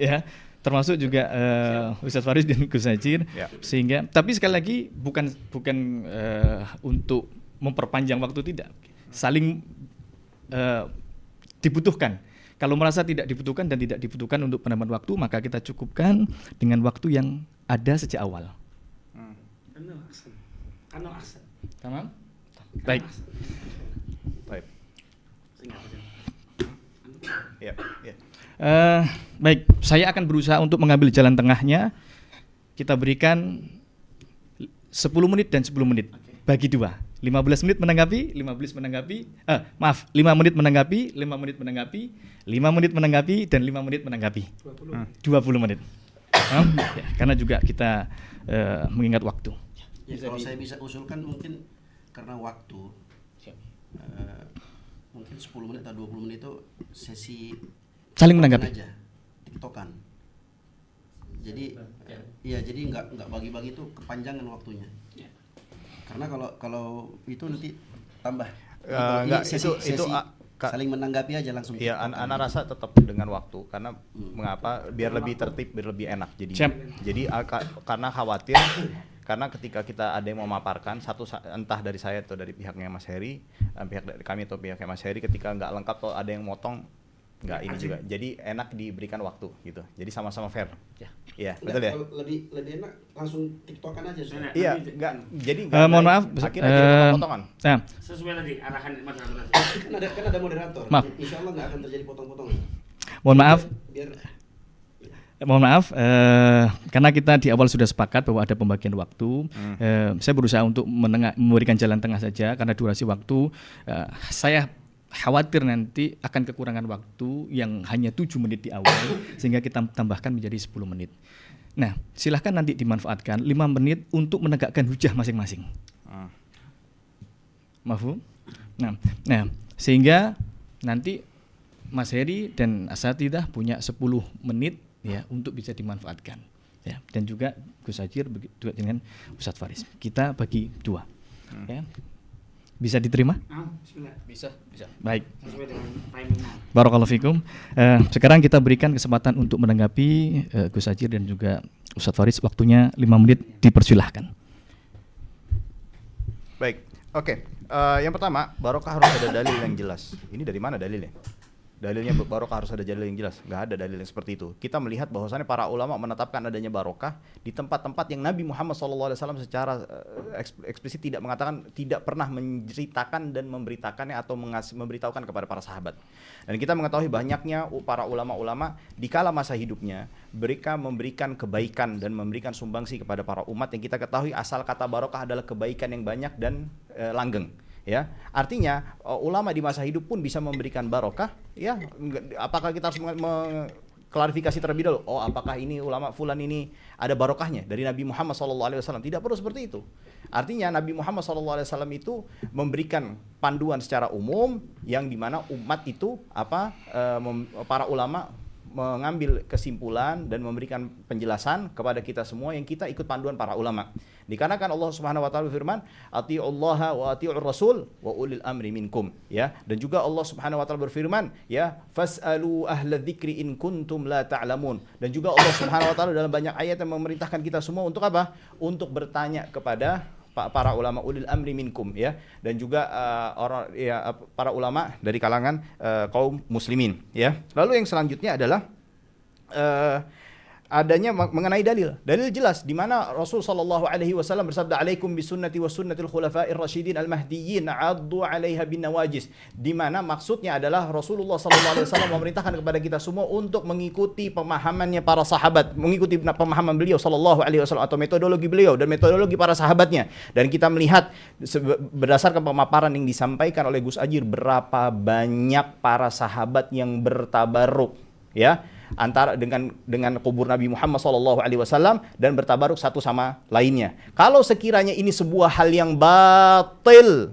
Ya. Termasuk juga Ustadz Faris dan Gus Ajir, ya. Sehingga, tapi sekali lagi bukan untuk memperpanjang waktu, tidak, saling dibutuhkan. Kalau merasa tidak dibutuhkan dan tidak dibutuhkan untuk penambahan waktu, maka kita cukupkan dengan waktu yang ada sejak awal. Tamam? Baik. Baik. Ya, ya. Baik, saya akan berusaha untuk mengambil jalan tengahnya. Kita berikan 10 menit dan 10 menit. Bagi dua. 15 menit menanggapi, 5 menit menanggapi, 5 menit menanggapi, 5 menit menanggapi, dan 5 menit menanggapi. 20 menit. Ya, karena juga kita mengingat waktu. Ya, kalau saya bisa usulkan mungkin karena waktu, mungkin 10 menit atau 20 menit itu sesi saling menanggapi aja, tiktokan. Jadi jadi nggak bagi-bagi itu kepanjangan waktunya. Karena kalau itu nanti tambah. Enggak, itu saling menanggapi aja langsung. Iya, Ana rasa tetap dengan waktu karena mengapa? Biar lebih tertib, biar lebih enak. Jadi karena khawatir karena ketika kita ada yang mau memaparkan entah dari saya atau dari pihaknya Mas Heri, pihak dari kami atau pihaknya Mas Heri, ketika nggak lengkap atau ada yang motong nggak ini juga. Jadi enak diberikan waktu gitu. Jadi sama-sama fair. Iya, betul ya? Lebih enak langsung tiktokan aja. Iya, enggak. Jadi mohon maaf, akhirnya jadi potongan. Sesuai tadi arahan moderator. Kan ada moderator. Maaf. Insya Allah nggak akan terjadi potong-potongan. Mohon maaf. Biar Karena kita di awal sudah sepakat bahwa ada pembagian waktu. Saya berusaha untuk memberikan jalan tengah saja karena durasi waktu. Saya khawatir nanti akan kekurangan waktu yang hanya 7 menit di awal sehingga kita tambahkan menjadi 10 menit. Nah, silahkan nanti dimanfaatkan 5 menit untuk menegakkan hujah masing-masing. Mafhum? Nah, sehingga nanti Mas Heri dan Asatidah punya 10 menit ya untuk bisa dimanfaatkan. Ya, dan juga Gus Hajir juga dengan Ustadz Faris. Kita bagi 2. Ya. Bisa diterima? Bismillah. Bisa. Baik. Sesuai dengan timing. Barakallahu fikum. Sekarang kita berikan kesempatan untuk menanggapi Gus Hajir dan juga Ustadz Faris. Waktunya 5 menit, dipersilahkan. Baik, oke. Yang pertama, barokah harus ada dalil yang jelas. Ini dari mana dalilnya? Dalilnya barokah harus ada dalil yang jelas. Nggak ada dalil yang seperti itu. Kita melihat bahwasannya para ulama menetapkan adanya barokah di tempat-tempat yang Nabi Muhammad SAW secara eksplisit tidak mengatakan, tidak pernah menceritakan dan memberitakannya atau memberitahukan kepada para sahabat. Dan kita mengetahui banyaknya para ulama-ulama di kala masa hidupnya mereka memberikan kebaikan dan memberikan sumbangsi kepada para umat yang kita ketahui asal kata barokah adalah kebaikan yang banyak dan langgeng. Ya, artinya ulama di masa hidup pun bisa memberikan barokah. Ya, apakah kita harus klarifikasi terlebih dahulu? Oh, apakah ini ulama fulan ini ada barokahnya dari Nabi Muhammad SAW? Tidak perlu seperti itu. Artinya Nabi Muhammad SAW itu memberikan panduan secara umum yang dimana umat itu para ulama mengambil kesimpulan dan memberikan penjelasan kepada kita semua yang kita ikut panduan para ulama. Dikarenakan Allah Subhanahu wa taala berfirman, "Atiullaha wa atiur rasul wa ulil amri minkum." Ya, dan juga Allah Subhanahu wa taala berfirman, ya, "Fas'alu ahla dzikri in kuntum la ta'lamun." Dan juga Allah Subhanahu wa taala dalam banyak ayat yang memerintahkan kita semua untuk apa? Untuk bertanya kepada para ulama ulil amri minkum, ya, dan juga para ulama dari kalangan kaum muslimin, ya. Lalu yang selanjutnya adalah adanya mengenai dalil jelas di mana Rasul sallallahu alaihi wasallam bersabda, "Alaikum bisunnati wa sunnatil khulafa'ir rasyidin al-mahdiyyin 'addu 'alaiha bin nawajis." Di mana maksudnya adalah Rasulullah sallallahu alaihi wasallam memerintahkan kepada kita semua untuk mengikuti pemahamannya para sahabat, mengikuti pemahaman beliau sallallahu alaihi wasallam atau metodologi beliau dan metodologi para sahabatnya. Dan kita melihat berdasarkan pemaparan yang disampaikan oleh Gus Hajir berapa banyak para sahabat yang bertabaruk, ya, antara dengan kubur Nabi Muhammad SAW dan bertabaruk satu sama lainnya. Kalau sekiranya ini sebuah hal yang batil,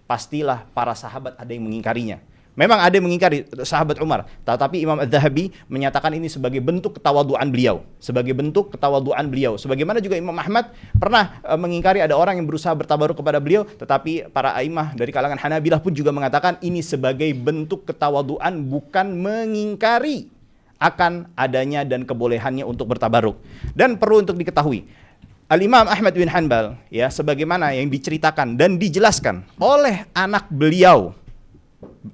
pastilah para sahabat ada yang mengingkarinya. Memang ada yang mengingkari sahabat Umar, tetapi Imam Az-Zahabi menyatakan ini sebagai bentuk ketawaduan beliau, sebagaimana juga Imam Ahmad pernah mengingkari ada orang yang berusaha bertabaruk kepada beliau, tetapi para a'immah dari kalangan Hanabilah pun juga mengatakan ini sebagai bentuk ketawaduan, bukan mengingkari akan adanya dan kebolehannya untuk bertabaruk. Dan perlu untuk diketahui, Al-Imam Ahmad bin Hanbal, ya, sebagaimana yang diceritakan dan dijelaskan oleh anak beliau,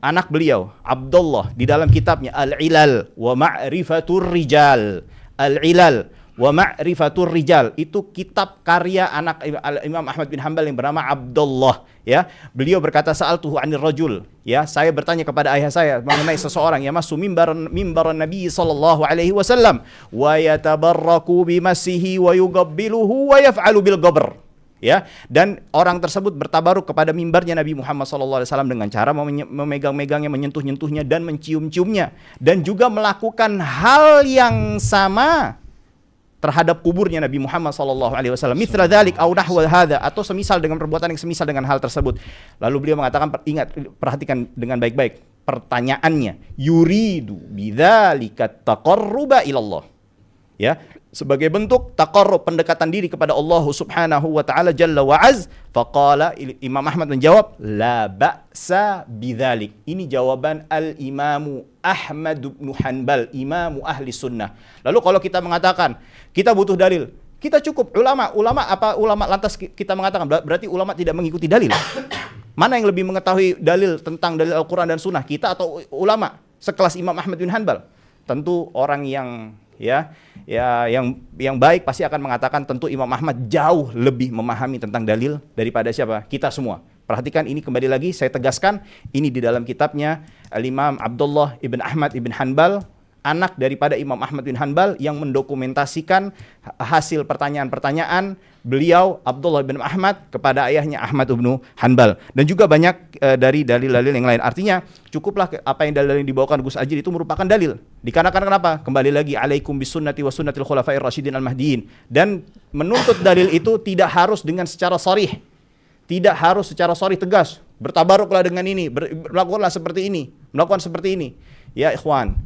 anak beliau Abdullah di dalam kitabnya Al-Ilal wa Ma'rifatur Rijal. Al-Ilal wa Ma'rifatur Rijal itu kitab karya anak Imam Ahmad bin Hanbal yang bernama Abdullah, ya. Beliau berkata sa'altuhu 'anil rajul, ya, saya bertanya kepada ayah saya mengenai seseorang yang masuk mimbar Nabi sallallahu alaihi wasallam wa yatabarraku bimasihi wa yugabbiluhu wa yaf'alu bil gabr. Ya, dan orang tersebut bertabaruk kepada mimbarnya Nabi Muhammad SAW dengan cara memegang-megangnya, menyentuh-nyentuhnya dan mencium-ciumnya, dan juga melakukan hal yang sama terhadap kuburnya Nabi Muhammad SAW. Mithla dzalik au nahwa hadza, atau semisal dengan perbuatan yang semisal dengan hal tersebut. Lalu beliau mengatakan, ingat, perhatikan dengan baik-baik pertanyaannya, yuridu bidzalika taqarruba ilallah. Ya, sebagai bentuk taqarrub, pendekatan diri kepada Allah Subhanahu wa taala jalla wa az. Faqala, Imam Ahmad menjawab, la ba'sa bidzalik. Ini jawaban al-Imam Ahmad bin Hanbal, imamu ahli sunnah. Lalu kalau kita mengatakan kita butuh dalil, kita cukup ulama lantas kita mengatakan berarti ulama tidak mengikuti dalil. Mana yang lebih mengetahui dalil tentang dalil Al-Qur'an dan sunnah, kita atau ulama sekelas Imam Ahmad bin Hanbal? Tentu orang yang yang baik pasti akan mengatakan tentu Imam Ahmad jauh lebih memahami tentang dalil daripada siapa? Kita semua. Perhatikan ini, kembali lagi saya tegaskan, ini di dalam kitabnya Al-Imam Abdullah ibn Ahmad ibn Hanbal, anak daripada Imam Ahmad bin Hanbal, yang mendokumentasikan hasil pertanyaan-pertanyaan beliau Abdullah bin Ahmad kepada ayahnya Ahmad bin Hanbal, dan juga banyak dari dalil-dalil yang lain. Artinya cukuplah apa yang dalil yang dibawakan Gus Ajir itu merupakan dalil. Dikarenakan kenapa? Kembali lagi, alaikum bisunnati wa sunnatil khulafair rasyidin al-mahdiin. Dan menuntut dalil itu tidak harus dengan secara sharih, tidak harus secara sharih tegas, bertabaruklah dengan ini, melakukanlah seperti ini, melakukan seperti ini. Ya ikhwan,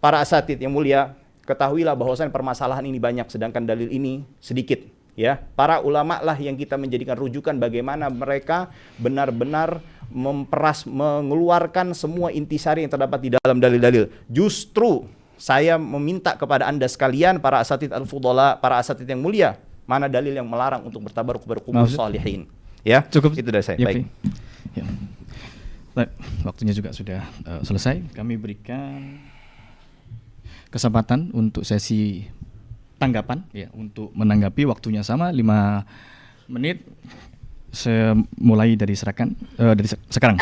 para asatid yang mulia, ketahuilah bahwasanya permasalahan ini banyak sedangkan dalil ini sedikit. Ya, para ulama lah yang kita menjadikan rujukan bagaimana mereka benar-benar mengeluarkan semua intisari yang terdapat di dalam dalil-dalil. Justru saya meminta kepada Anda sekalian, para asatid al-fudhala, para asatid yang mulia, mana dalil yang melarang untuk bertabaruk kepada kubur salihin? Ya, cukup itu dari saya. Ya, baik. Ya. Baik, waktunya juga sudah selesai. Kami berikan kesempatan untuk sesi tanggapan, ya, untuk menanggapi. Waktunya sama 5 menit. Mulai dari dari sekarang.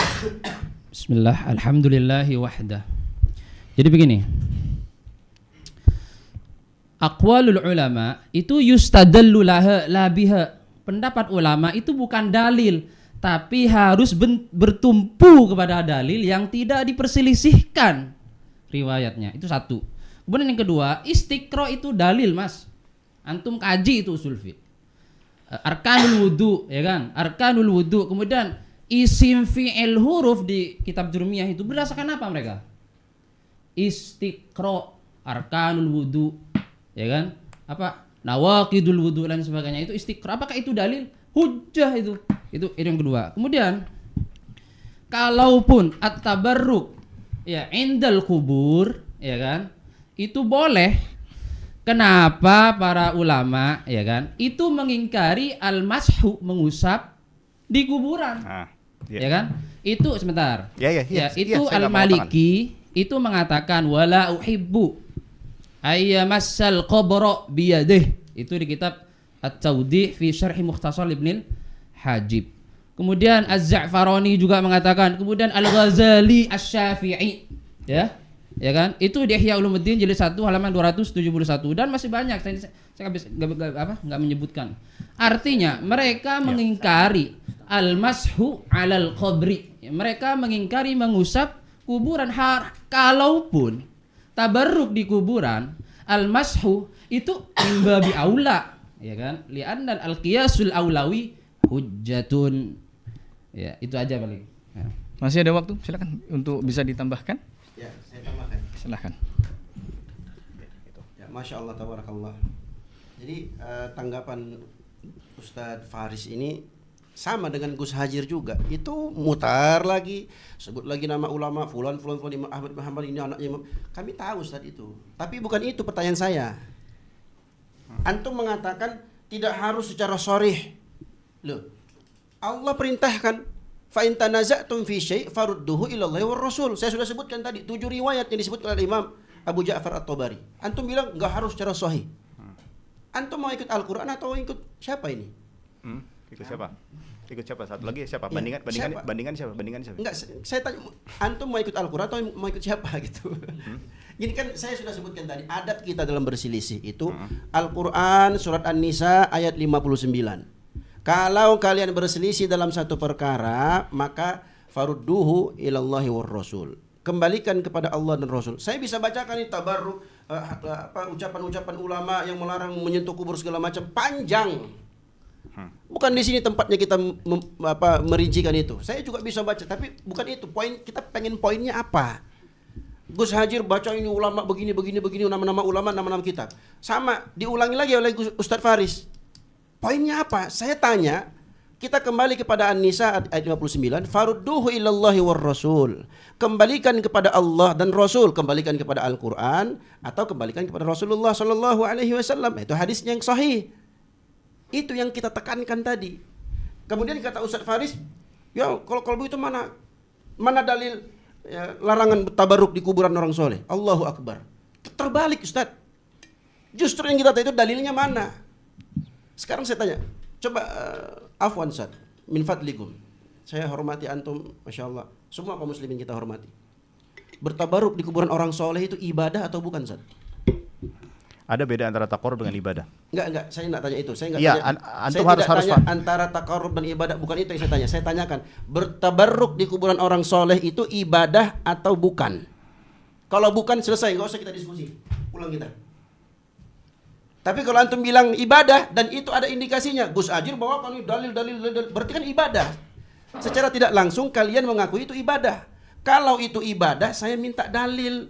Bismillah, alhamdulillahi wahdah. Jadi begini, aqwalul ulama itu yustadallu la biha. Pendapat ulama itu bukan dalil, tapi harus bertumpu kepada dalil yang tidak diperselisihkan riwayatnya. Itu satu. Kemudian yang kedua, istiqra itu dalil, Mas. Antum kaji itu usul fiqh. Arkanul wudu, ya kan? Arkanul wudu. Kemudian isim fi'il huruf di kitab Jurmiyah itu berdasarkan apa mereka? Istiqra, arkanul wudu, ya kan? Apa? Nawaqidul wudu dan sebagainya, itu istiqra. Apakah itu dalil? Hujjah itu. Itu yang kedua. Kemudian kalaupun at-tabarruk, ya, indal kubur, ya kan? Itu boleh. Kenapa para ulama, ya kan, itu mengingkari al-mashu, mengusap di kuburan, ya kan? Itu sebentar. Itu al-Maliki itu mengatakan wala uhibbu ayyamassal qabra biyadih. Itu di kitab At-Tawdih fi Syarh Mukhtasar Ibn Hajib. Kemudian Az-Za'farani juga mengatakan, kemudian Al-Ghazali Asy-Syafi'i, ya kan, itu di Ihya Ulumuddin jilid 1 halaman 271, dan masih banyak, saya nggak menyebutkan. Artinya mereka mengingkari al-mashu 'alal qabri, mereka mengingkari mengusap kuburan. Kalaupun tabarruk di kuburan, al-mashu itu imbabi aula, ya kan, li'anna al-qiyasul aulawi hujjatun. Ya, itu aja paling. Ya. Masih ada waktu, silakan untuk bisa ditambahkan. Ya, saya tambahkan. Silahkan. Ya, Masya Allah, tabarakallah. Jadi tanggapan Ustadz Faris ini sama dengan Gus Hajir juga. Itu mutar lagi, sebut lagi nama ulama, fulan Imam Ahmad bin Hanbal, ini anaknya Imam. Kami tahu Ustadz itu. Tapi bukan itu pertanyaan saya. Antum mengatakan tidak harus secara sharih. Loh, Allah perintahkan fa in tanaza'tum fi syai' farudduhu ila Allah war Rasul. Saya sudah sebutkan tadi 7 riwayat yang disebutkan oleh Imam Abu Ja'far At-Tabari. Antum bilang enggak harus secara sahih. Antum mau ikut Al-Qur'an atau ikut siapa ini? Ikut siapa? Ikut siapa? Satu lagi siapa? Bandingan siapa? Enggak, saya tanya, antum mau ikut Al-Qur'an atau mau ikut siapa gitu. Gini kan saya sudah sebutkan tadi, adab kita dalam berselisih itu Al-Qur'an surat An-Nisa ayat 59. Kalau kalian berselisih dalam satu perkara, maka farudduhu ilallahi war Rasul. Kembalikan kepada Allah dan Rasul. Saya bisa bacakan ini tabarruk ucapan-ucapan ulama yang melarang menyentuh kubur segala macam, panjang. Bukan di sini tempatnya kita merincikan itu. Saya juga bisa baca, tapi bukan itu. Poin kita pengen poinnya apa? Gus Hajir baca ini ulama begini nama-nama ulama, nama-nama kitab. Sama diulangi lagi oleh Ustadz Faris. Poinnya apa? Saya tanya, kita kembali kepada An-Nisa ayat 59, farudduhu ilallahi war Rasul. Kembalikan kepada Allah dan Rasul, kembalikan kepada Al-Qur'an atau kembalikan kepada Rasulullah sallallahu alaihi wasallam. Itu hadisnya yang sahih. Itu yang kita tekankan tadi. Kemudian kata Ustaz Faris, ya kalau begitu mana dalil ya, larangan tabarruk di kuburan orang soleh? Allahu Akbar. Terbalik Ustaz. Justru yang kita tahu itu dalilnya mana? Sekarang saya tanya, coba afwan Ustaz, min fadlikum. Saya hormati antum, Masya Allah. Semua kaum muslimin kita hormati. Bertabaruk di kuburan orang soleh itu ibadah atau bukan Ustaz? Ada beda antara takarrub dengan ibadah? Enggak, saya enggak tanya itu. Saya enggak ya, tanya. Antum Saya harus tanya antara takarrub dan ibadah, bukan itu yang saya tanya. Saya tanyakan, bertabarruk di kuburan orang soleh itu ibadah atau bukan? Kalau bukan selesai, enggak usah kita diskusi. Pulang kita. Tapi kalau antum bilang ibadah dan itu ada indikasinya, Gus Ajir bawakan dalil, berarti kan ibadah. Secara tidak langsung kalian mengakui itu ibadah. Kalau itu ibadah, saya minta dalil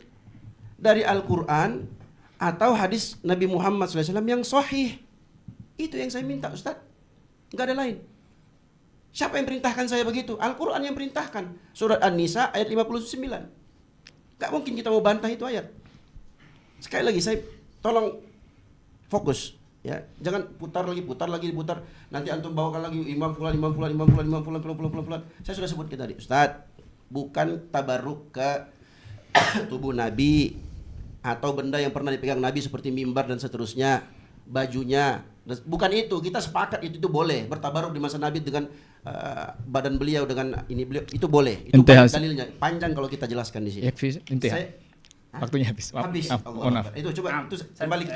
dari Al-Qur'an atau hadis Nabi Muhammad SAW yang sahih. Itu yang saya minta Ustaz. Enggak ada lain. Siapa yang perintahkan saya begitu? Al-Quran yang perintahkan. Surat An-Nisa ayat 59. Gak mungkin kita mau bantah itu ayat. Sekali lagi saya tolong fokus. Ya, jangan putar lagi. Nanti antum bawakan lagi imam fulan. Saya sudah sebutkan tadi, Ustaz, bukan tabarruk ke tubuh Nabi atau benda yang pernah dipegang Nabi seperti mimbar dan seterusnya, bajunya. Bukan itu, kita sepakat itu boleh bertabaruk di masa Nabi dengan badan beliau, dengan ini beliau, itu boleh. Itu dalilnya panjang kalau kita jelaskan di sini. Waktunya habis. Maaf. Itu coba itu kembali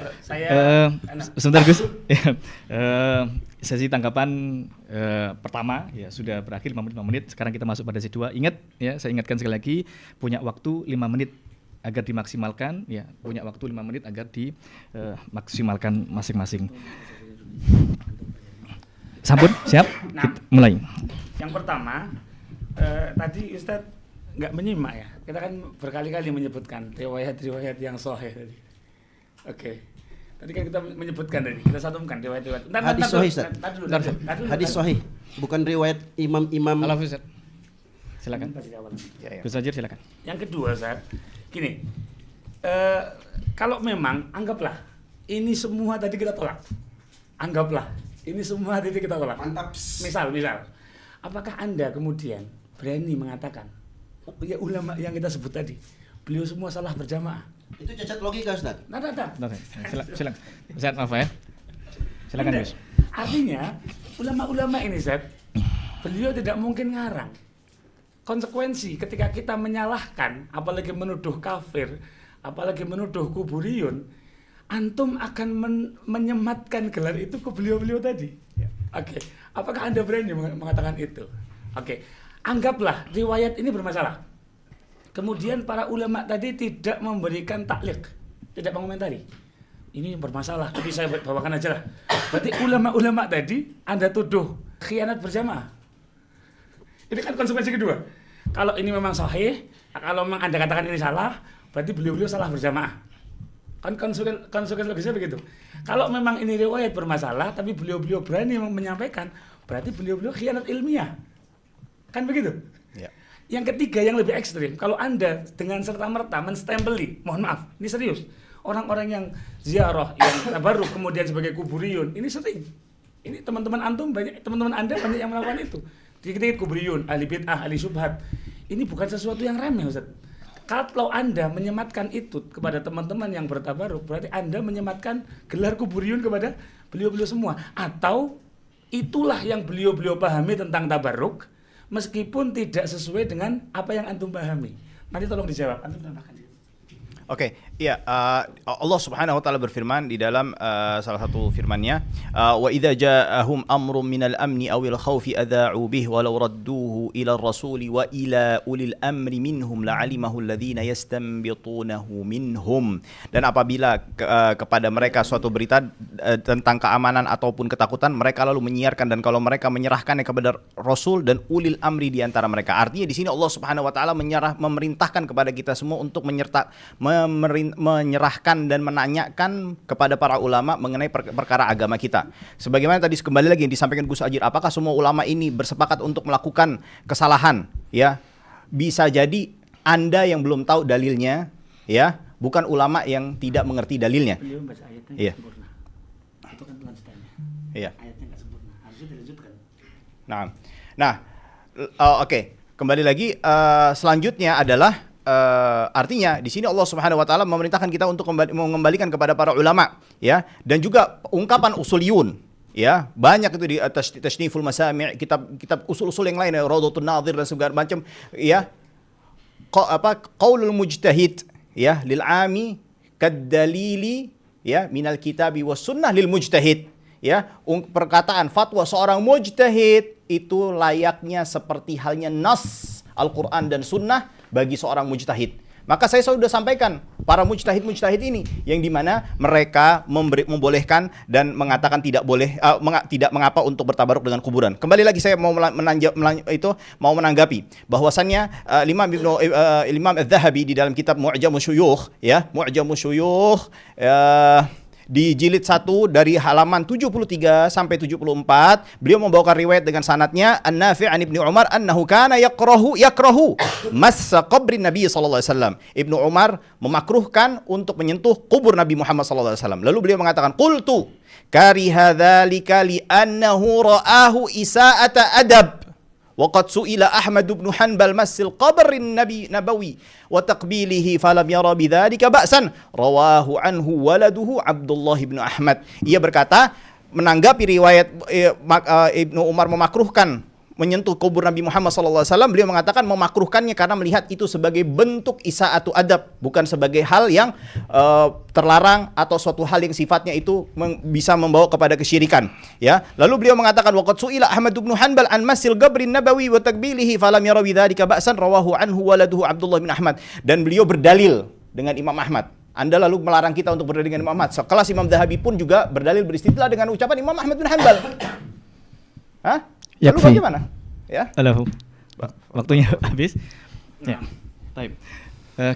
sebentar Gus. Sesi tanggapan pertama ya sudah berakhir 5 menit. Sekarang kita masuk pada sesi 2. Ingat ya, saya ingatkan sekali lagi, punya waktu 5 menit agar dimaksimalkan ya, punya waktu 5 menit agar dimaksimalkan masing-masing. Sampun, siap? Nah, kita mulai. Yang pertama, tadi Ustadz nggak menyimak ya. Kita kan berkali-kali menyebutkan riwayat-riwayat yang sahih tadi. Oke. Tadi kan kita menyebutkan tadi, kita satukan riwayat-riwayat. Hadis sahih, Ustaz. Hadis sahih, bukan riwayat imam-imam. Al-Hafiz. Silakan. Gus Hajir silakan. Yang kedua, Ustaz, gini. Kalau memang anggaplah ini semua tadi kita tolak. Anggaplah ini semua tadi kita tolak. Mantap. Misal, apakah Anda kemudian berani mengatakan, oh, ya ulama yang kita sebut tadi, beliau semua salah berjamaah? Itu cacat logika, Ustaz. Nah. Silakan. Ustaz, maaf ya. Silakan, Gus. Artinya, ulama-ulama ini, Ustaz, beliau tidak mungkin ngarang. Konsekuensi ketika kita menyalahkan, apalagi menuduh kafir, apalagi menuduh kuburiyun, antum akan menyematkan gelar itu ke beliau-beliau tadi. Oke. Apakah Anda berani mengatakan itu? Oke. Anggaplah riwayat ini bermasalah. Kemudian para ulama tadi tidak memberikan taklid, tidak mengomentari. Ini bermasalah, tapi saya bawakan aja lah. Berarti ulama-ulama tadi Anda tuduh khianat berjamaah. Ini kan konsekuensi kedua. Kalau ini memang sahih, kalau memang Anda katakan ini salah, berarti beliau-beliau salah berjamaah. Kan konsekuensi logisnya begitu. Kalau memang ini riwayat bermasalah, tapi beliau-beliau berani menyampaikan, berarti beliau-beliau khianat ilmiah. Kan begitu? Ya. Yang ketiga yang lebih ekstrim, kalau Anda dengan serta-merta menstempeli, mohon maaf, ini serius, orang-orang yang ziarah, yang tabarruk kemudian sebagai kuburiyun, ini sering. Ini teman-teman antum banyak, teman-teman Anda banyak yang melakukan itu. dikit-dikit kubriyun, ahli bid'ah, ahli syubhat. Ini bukan sesuatu yang remeh, Ustaz. Kalau Anda menyematkan itu kepada teman-teman yang bertabaruk, berarti Anda menyematkan gelar kuburiyun kepada beliau-beliau semua. Atau itulah yang beliau-beliau pahami tentang tabaruk, meskipun tidak sesuai dengan apa yang antum pahami. Nanti tolong dijawab. Antum tambahkan. Oke, iya, Allah Subhanahu wa taala berfirman di dalam salah satu firman-Nya, wa idza ja'ahum amrun minal amni awil khaufi adza'u bih walau radduhu ila rasuli wa ila ulil amri minhum la'alimahu alladhina yastanbitunahu minhum. Dan apabila kepada mereka suatu berita tentang keamanan ataupun ketakutan, mereka lalu menyiarkan, dan kalau mereka menyerahkannya kepada rasul dan ulil amri di antara mereka. Artinya di sini Allah Subhanahu wa taala memerintahkan kepada kita semua untuk menyerahkan dan menanyakan kepada para ulama mengenai perkara agama kita. Sebagaimana tadi kembali lagi yang disampaikan Gus Ajir, apakah semua ulama ini bersepakat untuk melakukan kesalahan? Ya, bisa jadi Anda yang belum tahu dalilnya, ya, bukan ulama yang tidak mengerti dalilnya. Beliau baca ayatnya Iya. sempurna. Itu kan lanjutannya. Iya. Ayatnya nggak sempurna, harusnya dilanjutkan. Nah, oke. Kembali lagi, selanjutnya adalah artinya di sini Allah Subhanahu wa taala memerintahkan kita untuk mengembalikan kepada para ulama, ya, dan juga ungkapan usuliyun, ya, banyak itu di Tasniful Masami', kitab usul-usul yang lain, ya, Rawdatun Nadhir dan segala macam, ya, qaulul mujtahid, ya, lil ami kadalili, ya, minal kitabi was sunnah lil mujtahid, ya, perkataan fatwa seorang mujtahid itu layaknya seperti halnya nas Al-Quran dan Sunnah bagi seorang mujtahid. Maka saya sudah sampaikan para mujtahid ini yang dimana mereka membolehkan dan mengatakan tidak boleh, tidak mengapa untuk bertabaruk dengan kuburan. Kembali lagi saya mau menanggapi bahwasannya Imam Az-Zahabi di dalam kitab Mu'jamus Syuyukh, ya, Mu'jamus Syuyukh, di jilid 1 dari halaman 73 sampai 74, beliau membawakan riwayat dengan sanadnya An-Nafi' an Ibnu Umar annahu kana yakrahu massa qabrin Nabi sallallahu alaihi wasallam. Ibnu Umar memakruhkan untuk menyentuh kubur Nabi Muhammad sallallahu alaihi wasallam. Lalu beliau mengatakan, qultu kariha dzalika li annahu ra'ahu isa'ata adab. Waqad su'ila Ahmad bin Hanbal massil qabrin nabawi wa taqbilihi falam yara bidzalika ba'san, rawahu anhu waladuhu Abdullah bin Ahmad. Ia berkata menanggapi riwayat Ibnu Umar memakruhkan menyentuh kubur Nabi Muhammad SAW, beliau mengatakan memakruhkannya karena melihat itu sebagai bentuk isaatu adab, bukan sebagai hal yang terlarang atau suatu hal yang sifatnya itu bisa membawa kepada kesyirikan. Ya, lalu beliau mengatakan waqad su'ila Ahmad bin Hanbal an masil qabrin nabawi wa takbilihi falam yara bidzalika ba'san, rawahu anhu waladuhu Abdullah bin Ahmad. Dan beliau berdalil dengan Imam Ahmad. Anda lalu melarang kita untuk berdalil dengan Imam Ahmad. Sekelas Imam Zahabi pun juga berdalil beristidlal dengan ucapan Imam Ahmad bin Hanbal. Hah? Lalu bagaimana? Ya. Halo. Waktunya habis. Ya. Baik.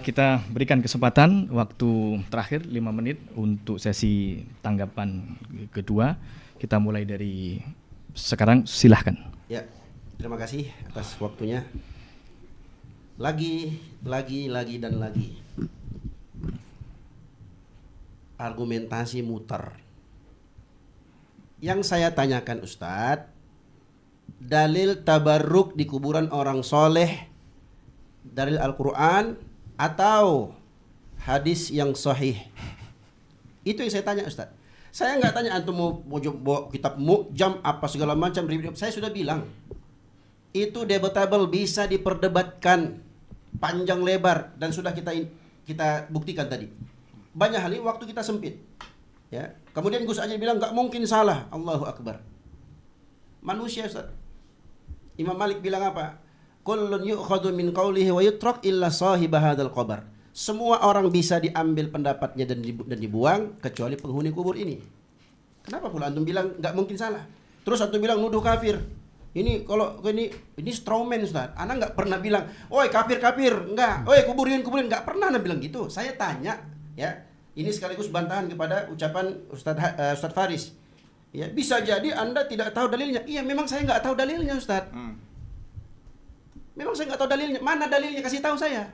Kita berikan kesempatan waktu terakhir 5 menit untuk sesi tanggapan kedua. Kita mulai dari sekarang, silahkan. Ya, terima kasih atas waktunya. Lagi dan lagi. Argumentasi muter. Yang saya tanyakan Ustadz, dalil tabarruk di kuburan orang soleh, dalil Al-Quran atau hadis yang sahih? Itu yang saya tanya Ustadz. Saya nggak tanya antum mau kitab Mu'jam apa segala macam. Saya sudah bilang itu debatable, bisa diperdebatkan panjang lebar, dan sudah kita buktikan tadi. Banyak hal ini waktu kita sempit. Ya. Kemudian Gus Ajir bilang nggak mungkin salah. Allahu Akbar. Manusia Ustaz. Imam Malik bilang apa? Kullun yu'khadhu min qawlihi wa yutrak illa sahib hadzal qabr. Semua orang bisa diambil pendapatnya dan dibuang kecuali penghuni kubur ini. Kenapa pula antum bilang nggak mungkin salah? Terus antum bilang nuduh kafir. Ini kalau ini strawman Ustaz. Ana nggak pernah bilang, "Oi kafir, enggak. Oi kuburin, enggak pernah ana bilang gitu. Saya tanya, ya. Ini sekaligus bantahan kepada ucapan Ustaz Faris. Ya, bisa jadi Anda tidak tahu dalilnya. Iya, memang saya nggak tahu dalilnya, Ustaz. Memang saya nggak tahu dalilnya. Mana dalilnya? Kasih tahu saya.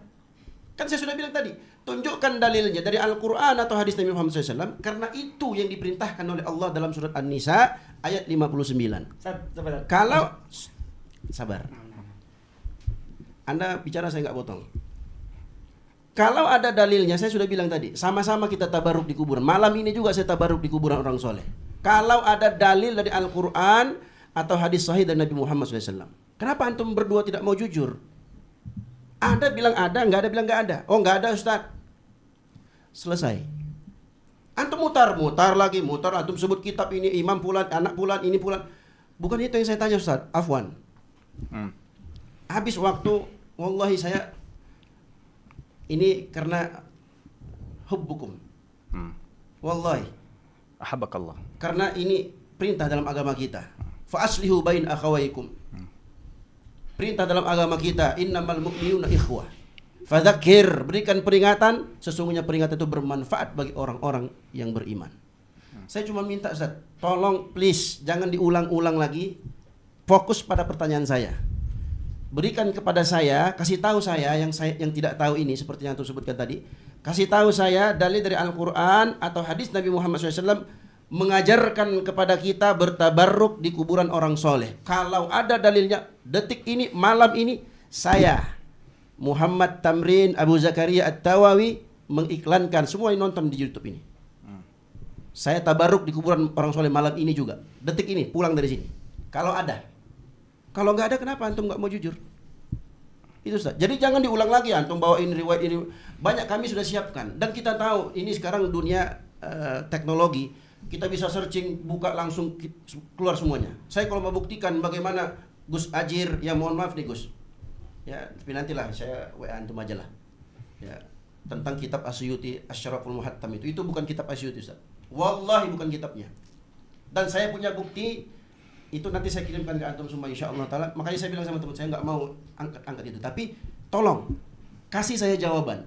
Kan saya sudah bilang tadi, tunjukkan dalilnya dari Al-Quran atau hadis Nabi Muhammad SAW, karena itu yang diperintahkan oleh Allah dalam surat An-Nisa ayat 59. Sabar. Anda bicara saya nggak potong. Kalau ada dalilnya, saya sudah bilang tadi, sama-sama kita tabaruk di kuburan. Malam ini juga saya tabaruk di kuburan orang soleh. Kalau ada dalil dari Al-Quran atau hadis sahih dari Nabi Muhammad SAW. Kenapa antum berdua tidak mau jujur? Ada bilang ada, nggak ada bilang nggak ada. Oh nggak ada Ustaz. Selesai. Antum mutar lagi, antum sebut kitab ini, imam pulan, anak pulan, ini pulan. Bukan itu yang saya tanya Ustaz, afwan. Habis waktu, wallahi saya ini karena hubbukum. Wallahi. Ahabakallah. Karena ini perintah dalam agama kita. Fa aslihu bain akhawaykum. Perintah dalam agama kita, innamal mu'minuna ikhwah. Fadzakir, berikan peringatan, sesungguhnya peringatan itu bermanfaat bagi orang-orang yang beriman. Saya cuma minta Ustaz, tolong please jangan diulang-ulang lagi. Fokus pada pertanyaan saya. Berikan kepada saya, kasih tahu saya yang tidak tahu ini seperti yang antum sebutkan tadi. Kasih tahu saya dalil dari Al-Qur'an atau hadis Nabi Muhammad SAW mengajarkan kepada kita bertabarruk di kuburan orang soleh. Kalau ada dalilnya, detik ini, malam ini, saya Muhammad Tamrin Abu Zakaria At-Tawawi mengiklankan, semua yang nonton di YouTube ini. Saya tabarruk di kuburan orang soleh malam ini juga. Detik ini, pulang dari sini. Kalau ada. Kalau nggak ada, kenapa antum nggak mau jujur? Itu Ustaz. Jadi jangan diulang lagi, antum bawain riwayat ini. Banyak kami sudah siapkan. Dan kita tahu, ini sekarang dunia teknologi. Kita bisa searching, buka langsung keluar semuanya. Saya kalau mau buktikan bagaimana Gus Ajir, ya mohon maaf nih Gus. Ya, tapi nantilah saya WA antum aja lah. Ya, tentang kitab Asyuti Asyraful Muhattam itu bukan kitab Asyuti Ustaz. Wallahi bukan kitabnya. Dan saya punya bukti itu nanti saya kirimkan ke antum semua insyaallah taala. Makanya saya bilang sama teman saya nggak mau angkat itu. Tapi tolong kasih saya jawaban.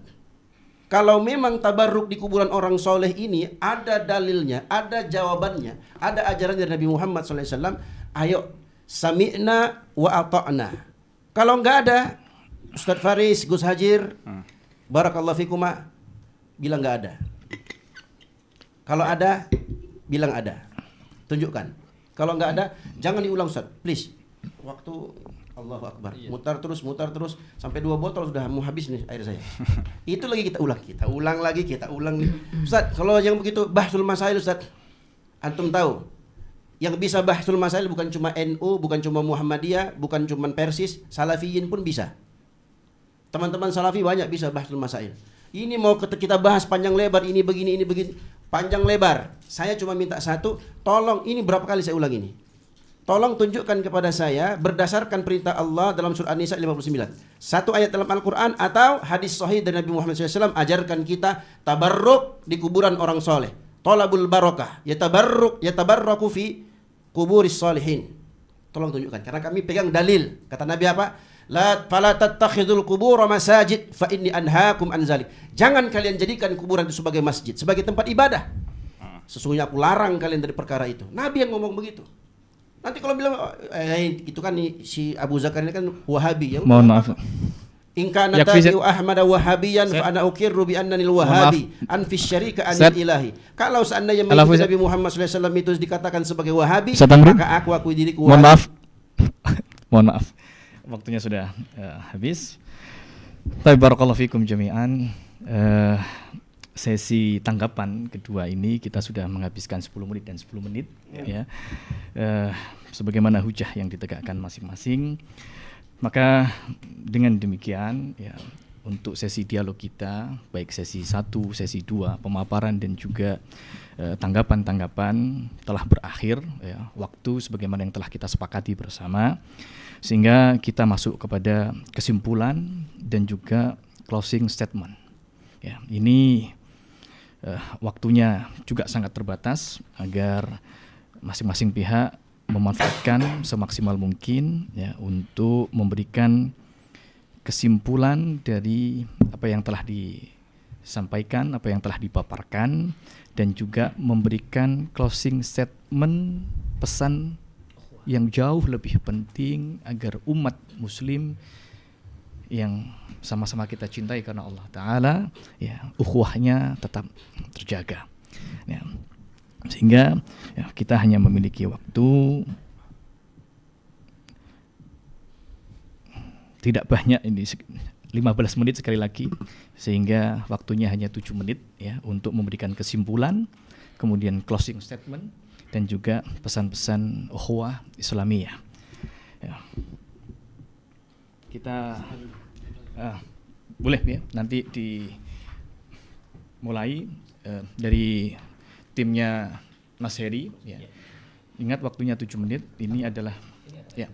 Kalau memang tabarruk di kuburan orang soleh ini ada dalilnya, ada jawabannya, ada ajaran dari Nabi Muhammad SAW, ayo sami'na wa ata'na. Kalau nggak ada, Ustadz Faris, Gus Hajir, barakallahu fikuma, bilang nggak ada. Kalau ada, bilang ada. Tunjukkan. Kalau nggak ada, jangan diulang Ustadz, please. Waktu Allahu Akbar. Mutar terus sampai 2 botol sudah mau habis nih air saya. Itu lagi kita ulang lagi. Ustaz, kalau yang begitu bahsul masail Ustaz. Antum tahu, yang bisa bahsul masail bukan cuma NU, bukan cuma Muhammadiyah, bukan cuma Persis, Salafiyin pun bisa. Teman-teman Salafi banyak bisa bahsul masail. Ini mau kita bahas panjang lebar, ini begini, panjang lebar. Saya cuma minta satu, tolong ini berapa kali saya ulang ini? Tolong tunjukkan kepada saya berdasarkan perintah Allah dalam surah An-Nisa 59. Satu ayat dalam Al-Quran atau hadis sahih dari Nabi Muhammad SAW ajarkan kita tabarruk di kuburan orang soleh. Tolabul barokah. Yatabarraku fi kuburis salihin. Tolong tunjukkan. Karena kami pegang dalil. Kata Nabi apa? Fala tattakhidul kubura masajid fa inni anhaakum an zalik. Jangan kalian jadikan kuburan itu sebagai masjid, sebagai tempat ibadah. Sesungguhnya aku larang kalian dari perkara itu. Nabi yang ngomong begitu. Nanti kalau bilang itu kan si Abu Zakaria kan Wahabi ya. Mohon maaf. In kana tabi'u Ahmad Wahabiyan fa ana ukirru bi annani al-Wahabi an fi syarika anil ilahi. Kalau seandainya Nabi Muhammad SAW itu dikatakan sebagai Wahabi, maka aku akui diriku Wahabi. Mohon maaf. Mohon maaf. Waktunya sudah habis. Tapi barakallahu fikum jami'an. Sesi tanggapan kedua ini kita sudah menghabiskan 10 menit dan 10 menit ya. Sebagaimana hujah yang ditegakkan masing-masing. Maka dengan demikian ya, untuk sesi dialog kita baik sesi 1, sesi 2 pemaparan dan juga tanggapan-tanggapan telah berakhir ya, waktu sebagaimana yang telah kita sepakati bersama, sehingga kita masuk kepada kesimpulan dan juga closing statement. Ya, ini waktunya juga sangat terbatas agar masing-masing pihak memanfaatkan semaksimal mungkin ya, untuk memberikan kesimpulan dari apa yang telah disampaikan, apa yang telah dipaparkan, dan juga memberikan closing statement pesan yang jauh lebih penting agar umat muslim yang sama-sama kita cintai karena Allah Ta'ala ya, ukhuwahnya tetap terjaga ya. Sehingga ya, kita hanya memiliki waktu tidak banyak ini 15 menit sekali lagi, sehingga waktunya hanya 7 menit ya untuk memberikan kesimpulan, kemudian closing statement dan juga pesan-pesan ukhuwah Islamiyah. Ya. Kita boleh ya nanti dimulai dari timnya Mas Heri ya. Ingat waktunya 7 menit, ini adalah ya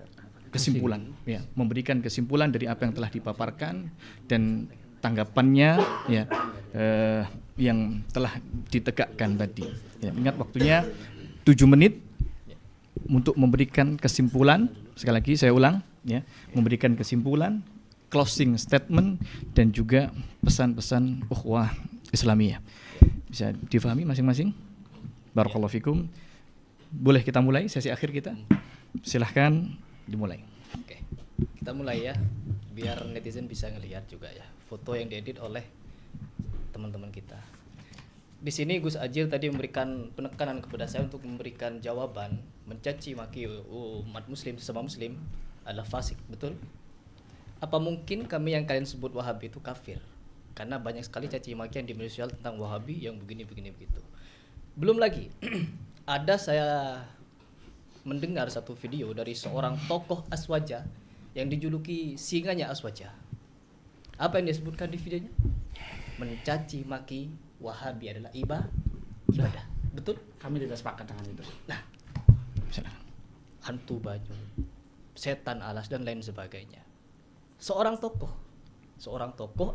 kesimpulan ya, memberikan kesimpulan dari apa yang telah dipaparkan dan tanggapannya ya yang telah ditegakkan tadi. Ya, ingat waktunya 7 menit untuk memberikan kesimpulan, sekali lagi saya ulang ya, memberikan kesimpulan, closing statement dan juga pesan-pesan ukhuwah Islamiyah. Bisa difahami masing-masing? Barakallahu fikum. Boleh kita mulai sesi akhir kita? Silahkan dimulai. Oke, kita mulai ya, biar netizen bisa ngelihat juga ya foto yang diedit oleh teman-teman kita. Di sini Gus Ajir tadi memberikan penekanan kepada saya untuk memberikan jawaban mencaci maki umat muslim, sesama muslim adalah fasik, betul? Apa mungkin kami yang kalian sebut Wahabi itu kafir? Karena banyak sekali caci makian di media sosial tentang Wahabi yang begini begitu. Belum lagi ada saya mendengar satu video dari seorang tokoh Aswaja yang dijuluki singanya Aswaja. Apa yang disebutkan di videonya? Mencaci maki Wahabi adalah ibadah. Betul? Kami tidak sepakat dengan itu. Nah, hantu baju, setan alas dan lain sebagainya. Seorang tokoh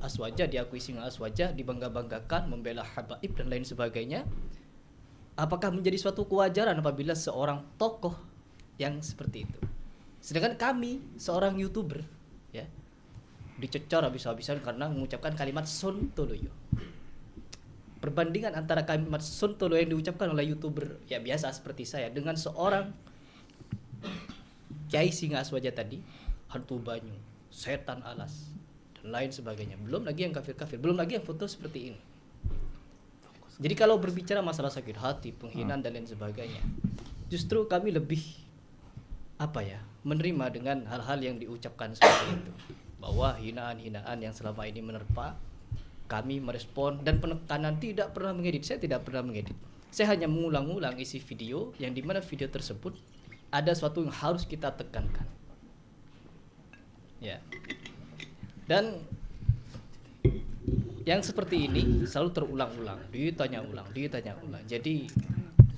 Aswaja, diakui singa Aswaja, dibangga-banggakan, membela habaib dan lain sebagainya. Apakah menjadi suatu kewajaran apabila seorang tokoh yang seperti itu? Sedangkan kami seorang YouTuber ya dicecor habis-habisan karena mengucapkan kalimat sontoloyo. Perbandingan antara kalimat sontoloyo yang diucapkan oleh YouTuber ya biasa seperti saya dengan seorang Kiai Singa Aswaja tadi, hantu banyu, setan alas dan lain sebagainya. Belum lagi yang kafir-kafir, belum lagi yang foto seperti ini. Jadi kalau berbicara masalah sakit hati, penghinaan dan lain sebagainya, justru kami lebih menerima dengan hal-hal yang diucapkan seperti itu, bahwa hinaan-hinaan yang selama ini menerpa kami merespon dan penekanan tidak pernah mengedit. Saya tidak pernah mengedit. Saya hanya mengulang-ulang isi video yang dimana video tersebut ada sesuatu yang harus kita tekankan. Ya. Dan yang seperti ini selalu terulang-ulang, ditanya ulang. Jadi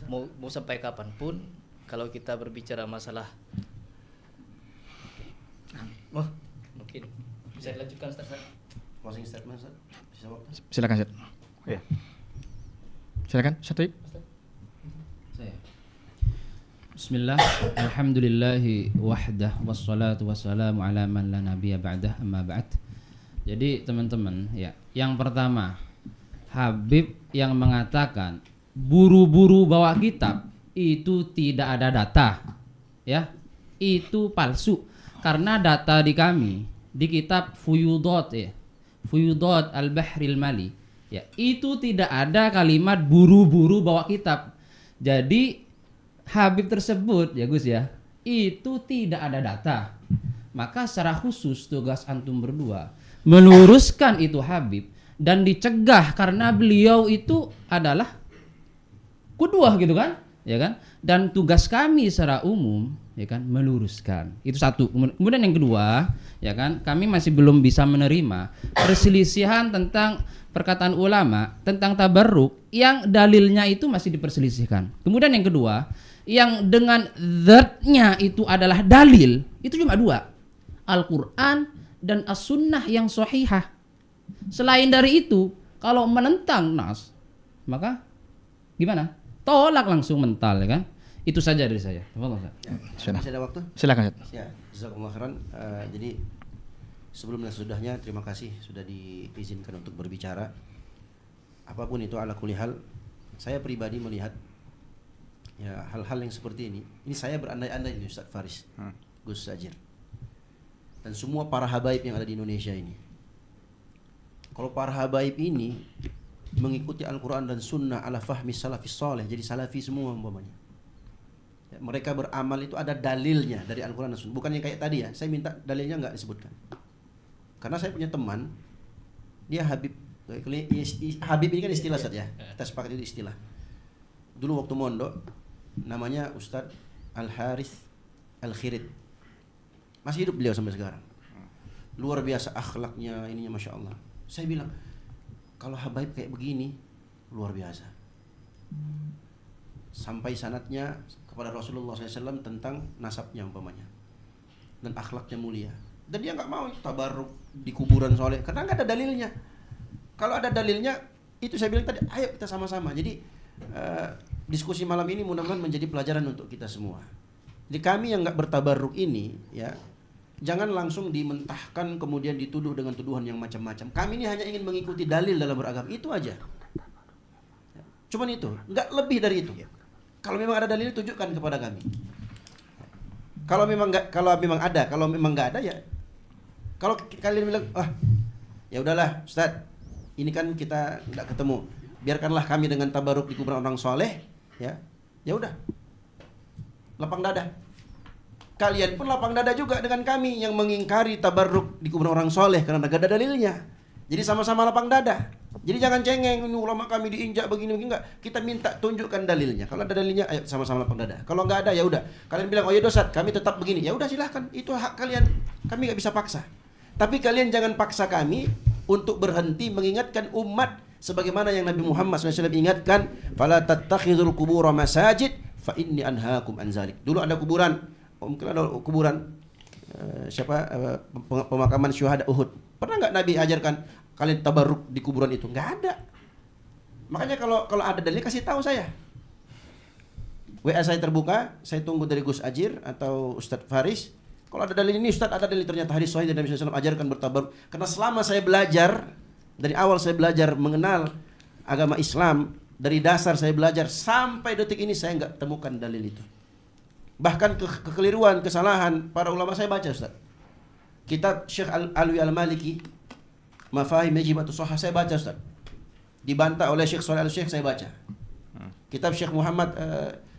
mau sampai kapanpun kalau kita berbicara masalah, mungkin bisa dilanjutkan Ustaz. Closing statement Ustaz. Bisa waktu. Silakan Ustaz. Ya. Silakan Ustaz. Saya. Bismillah, alhamdulillahi wahdah, wassalatu wassalamu ala man la nabiyya ba'dah, amma ba'd. Jadi teman-teman ya, yang pertama Habib yang mengatakan buru-buru bawa kitab itu tidak ada data ya, itu palsu. Karena data di kami di kitab Fuyudot Al-Bahril Mali ya, itu tidak ada kalimat buru-buru bawa kitab. Jadi Habib tersebut ya Gus ya, itu tidak ada data. Maka secara khusus tugas antum berdua meluruskan itu Habib dan dicegah karena beliau itu adalah kuduah gitu kan, ya kan? Dan tugas kami secara umum ya kan meluruskan. Itu satu. Kemudian yang kedua, ya kan, kami masih belum bisa menerima perselisihan tentang perkataan ulama tentang tabarruk yang dalilnya itu masih diperselisihkan. Kemudian yang kedua, yang dengan zatnya itu adalah dalil, itu cuma dua. Al-Qur'an dan as-sunnah yang sahihah. Selain dari itu, kalau menentang nas, maka gimana? Tolak langsung mental, ya kan? Itu saja dari saya. Masih ada waktu? Silakan. Ya, jazakumullah khairan. Jadi sebelum dan sesudahnya terima kasih sudah diizinkan untuk berbicara. Apapun itu ala kulli hal, saya pribadi melihat ya hal-hal yang seperti ini saya berandai-andai ini Ustaz Faris, Gus Ajir, dan semua para habaib yang ada di Indonesia ini. Kalau para habaib ini mengikuti Al-Quran dan Sunnah ala fahmi salafis saleh, jadi salafi semua umpamanya. Mereka beramal itu ada dalilnya dari Al-Quran dan Sunnah. Bukan yang kayak tadi ya, saya minta dalilnya nggak disebutkan. Karena saya punya teman, dia Habib. Habib ini kan istilah Ustaz ya. Kita sepakat itu istilah. Dulu waktu mondok namanya Ustadz Al-Harith Al-Khirid. Masih hidup beliau sampai sekarang. Luar biasa akhlaknya, ininya Masya Allah. Saya bilang, kalau Habaib kayak begini, luar biasa. Sampai sanadnya kepada Rasulullah SAW tentang nasabnya umpamanya. Dan akhlaknya mulia. Dan dia nggak mau tabarruk di kuburan soleh, karena nggak ada dalilnya. Kalau ada dalilnya, itu saya bilang tadi, ayo kita sama-sama. Jadi diskusi malam ini mudah-mudahan menjadi pelajaran untuk kita semua. Jadi kami yang nggak bertabarruk ini, ya, jangan langsung dimentahkan kemudian dituduh dengan tuduhan yang macam-macam. Kami ini hanya ingin mengikuti dalil dalam beragama, itu aja. Cuman itu, nggak lebih dari itu. Kalau memang ada dalil, tunjukkan kepada kami. Kalau memang nggak ada ya. Kalau kalian bilang, ya udahlah, Ustaz, ini kan kita nggak ketemu. Biarkanlah kami dengan tabaruk di kuburan orang soleh, ya udah, lapang dada. Kalian pun lapang dada juga dengan kami yang mengingkari tabaruk di kuburan orang soleh karena nggak ada dalilnya. Jadi sama-sama lapang dada. Jadi jangan cengeng, ini ulama kami diinjak begini enggak. Kita minta tunjukkan dalilnya. Kalau ada dalilnya, ayo sama-sama lapang dada. Kalau nggak ada, ya udah. Kalian bilang, oh ya Ustaz, kami tetap begini. Ya udah silahkan, itu hak kalian. Kami nggak bisa paksa. Tapi kalian jangan paksa kami untuk berhenti mengingatkan umat sebagaimana yang Nabi Muhammad SAW ingatkan, fala tattakhidul qubura masajid fa inni anhaakum an zalik. Dulu ada kuburan, mungkin ada kuburan pemakaman syuhada Uhud. Pernah nggak Nabi ajarkan kalian tabarruk di kuburan itu? Nggak ada. Makanya kalau ada dalil kasih tahu saya. WA saya terbuka, saya tunggu dari Gus Ajir atau Ustadz Faris. Kalau ada dalil ini Ustadz, ada dalil ternyata hadis sahih dari Nabi SAW ajarkan bertabarruk. Karena selama saya belajar, dari awal saya belajar mengenal agama Islam, dari dasar saya belajar sampai detik ini saya nggak temukan dalil itu. Bahkan kekeliruan, kesalahan para ulama saya baca Ustaz. Kitab Syekh Alwi Al-Maliki, Mafahim Najimatus Shahah saya baca Ustaz. Dibantah oleh Syekh Shalih Al-Syekh saya baca. Kitab Syekh Muhammad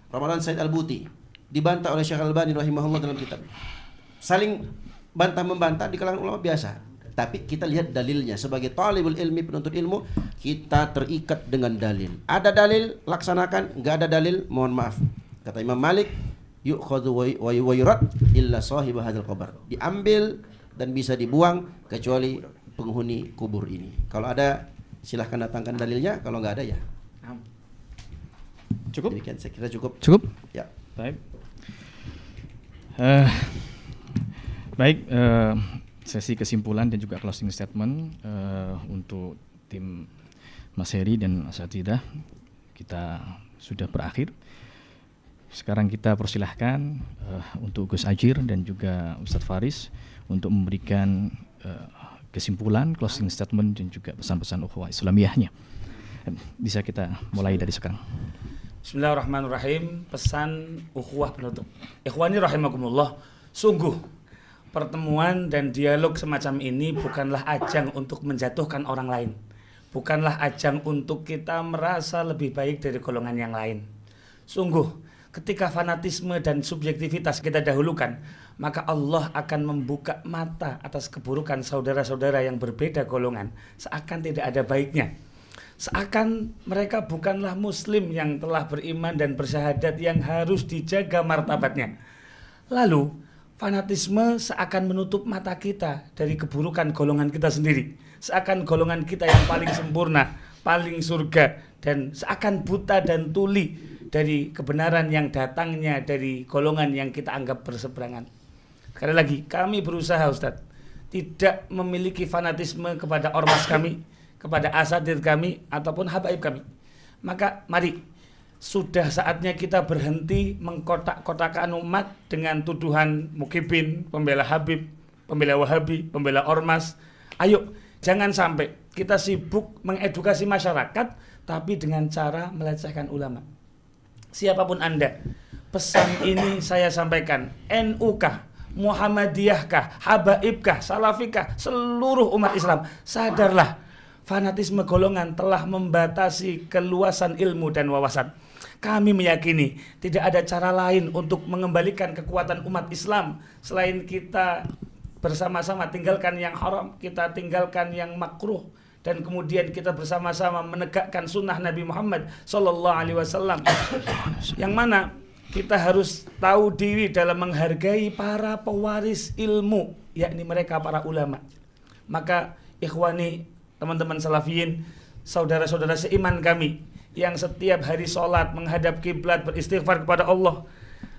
Ramadan Said Al-Buti dibantah oleh Syekh Al-Albani rahimahullah dalam kitab. Saling bantah-membantah di kalangan ulama biasa. Tapi kita lihat dalilnya. Sebagai talibul ilmi, penuntut ilmu, kita terikat dengan dalil. Ada dalil, laksanakan. Enggak ada dalil, mohon maaf. Kata Imam Malik, yu'khadhu wa yurad illa sahib hadzal qabr. Diambil dan bisa dibuang kecuali penghuni kubur ini. Kalau ada, silahkan datangkan dalilnya. Kalau enggak ada ya. Cukup? Demikian, saya kira cukup. Cukup? Ya. Baik. Baik, sesi kesimpulan dan juga closing statement untuk tim Mas Heri dan Asatidah kita sudah berakhir. Sekarang kita persilahkan untuk Gus Ajir dan juga Ustadz Faris untuk memberikan kesimpulan, closing statement dan juga pesan-pesan ukhuwah Islamiyahnya. Bisa kita mulai dari sekarang. Bismillahirrahmanirrahim. Pesan ukhuwah penutup. Ikhwani rahimakumullah, sungguh pertemuan dan dialog semacam ini bukanlah ajang untuk menjatuhkan orang lain. Bukanlah ajang untuk kita merasa lebih baik dari golongan yang lain. Sungguh, ketika fanatisme dan subjektivitas kita dahulukan, maka Allah akan membuka mata atas keburukan saudara-saudara yang berbeda golongan, seakan tidak ada baiknya. Seakan mereka bukanlah muslim yang telah beriman dan bersyahadat yang harus dijaga martabatnya. Lalu, fanatisme seakan menutup mata kita dari keburukan golongan kita sendiri. Seakan golongan kita yang paling sempurna, paling surga, dan seakan buta dan tuli dari kebenaran yang datangnya dari golongan yang kita anggap berseberangan. Sekali lagi, kami berusaha Ustadz, tidak memiliki fanatisme kepada ormas kami, kepada asatidz kami, ataupun habaib kami. Maka mari, sudah saatnya kita berhenti mengkotak-kotakan umat dengan tuduhan mukibin, pembela Habib, pembela Wahabi, pembela ormas. Ayo, jangan sampai kita sibuk mengedukasi masyarakat tapi dengan cara melecehkan ulama. Siapapun Anda, pesan ini saya sampaikan, NU-kah, Muhammadiyah-kah, Habaib-kah, Salafikah, seluruh umat Islam, sadarlah, fanatisme golongan telah membatasi keluasan ilmu dan wawasan. Kami meyakini tidak ada cara lain untuk mengembalikan kekuatan umat Islam selain kita bersama-sama tinggalkan yang haram, kita tinggalkan yang makruh, dan kemudian kita bersama-sama menegakkan sunnah Nabi Muhammad SAW, yang mana kita harus tahu diri dalam menghargai para pewaris ilmu, yakni mereka para ulama. Maka ikhwani, teman-teman salafiyin, saudara-saudara seiman kami yang setiap hari sholat menghadap kiblat beristighfar kepada Allah,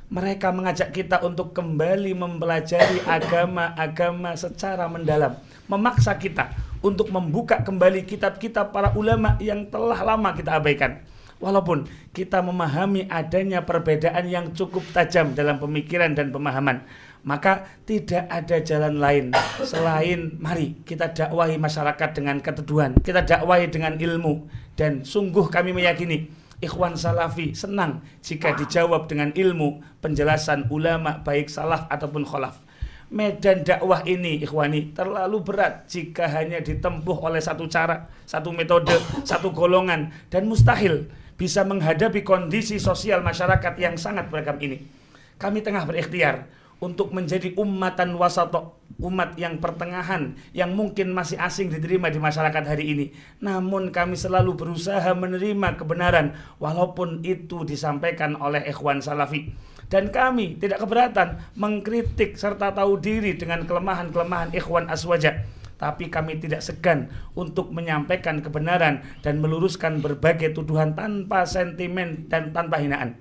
mereka mengajak kita untuk kembali mempelajari agama-agama secara mendalam, memaksa kita untuk membuka kembali kitab-kitab para ulama yang telah lama kita abaikan. Walaupun kita memahami adanya perbedaan yang cukup tajam dalam pemikiran dan pemahaman, maka tidak ada jalan lain selain mari kita dakwahi masyarakat dengan keteduhan, kita dakwahi dengan ilmu. Dan sungguh kami meyakini ikhwan salafi senang jika dijawab dengan ilmu, penjelasan ulama baik salaf ataupun khalaf. Medan dakwah ini ikhwani terlalu berat jika hanya ditempuh oleh satu cara, satu metode, satu golongan, dan mustahil bisa menghadapi kondisi sosial masyarakat yang sangat beragam ini. Kami tengah berikhtiar untuk menjadi ummatan wasato, umat yang pertengahan, yang mungkin masih asing diterima di masyarakat hari ini. Namun kami selalu berusaha menerima kebenaran walaupun itu disampaikan oleh ikhwan salafi. Dan kami tidak keberatan mengkritik serta tahu diri dengan kelemahan-kelemahan ikhwan aswaja. Tapi kami tidak segan untuk menyampaikan kebenaran dan meluruskan berbagai tuduhan tanpa sentimen dan tanpa hinaan.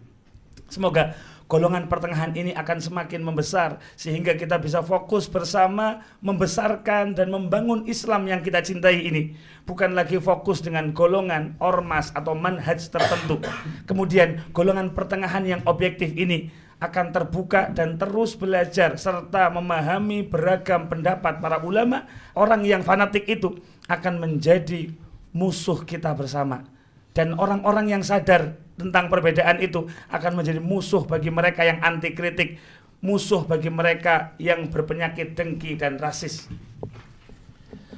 Semoga golongan pertengahan ini akan semakin membesar sehingga kita bisa fokus bersama membesarkan dan membangun Islam yang kita cintai ini. Bukan lagi fokus dengan golongan, ormas atau manhaj tertentu. Kemudian golongan pertengahan yang objektif ini akan terbuka dan terus belajar serta memahami beragam pendapat para ulama. Orang yang fanatik itu akan menjadi musuh kita bersama. Dan orang-orang yang sadar tentang perbedaan itu akan menjadi musuh bagi mereka yang anti kritik, musuh bagi mereka yang berpenyakit dengki dan rasis.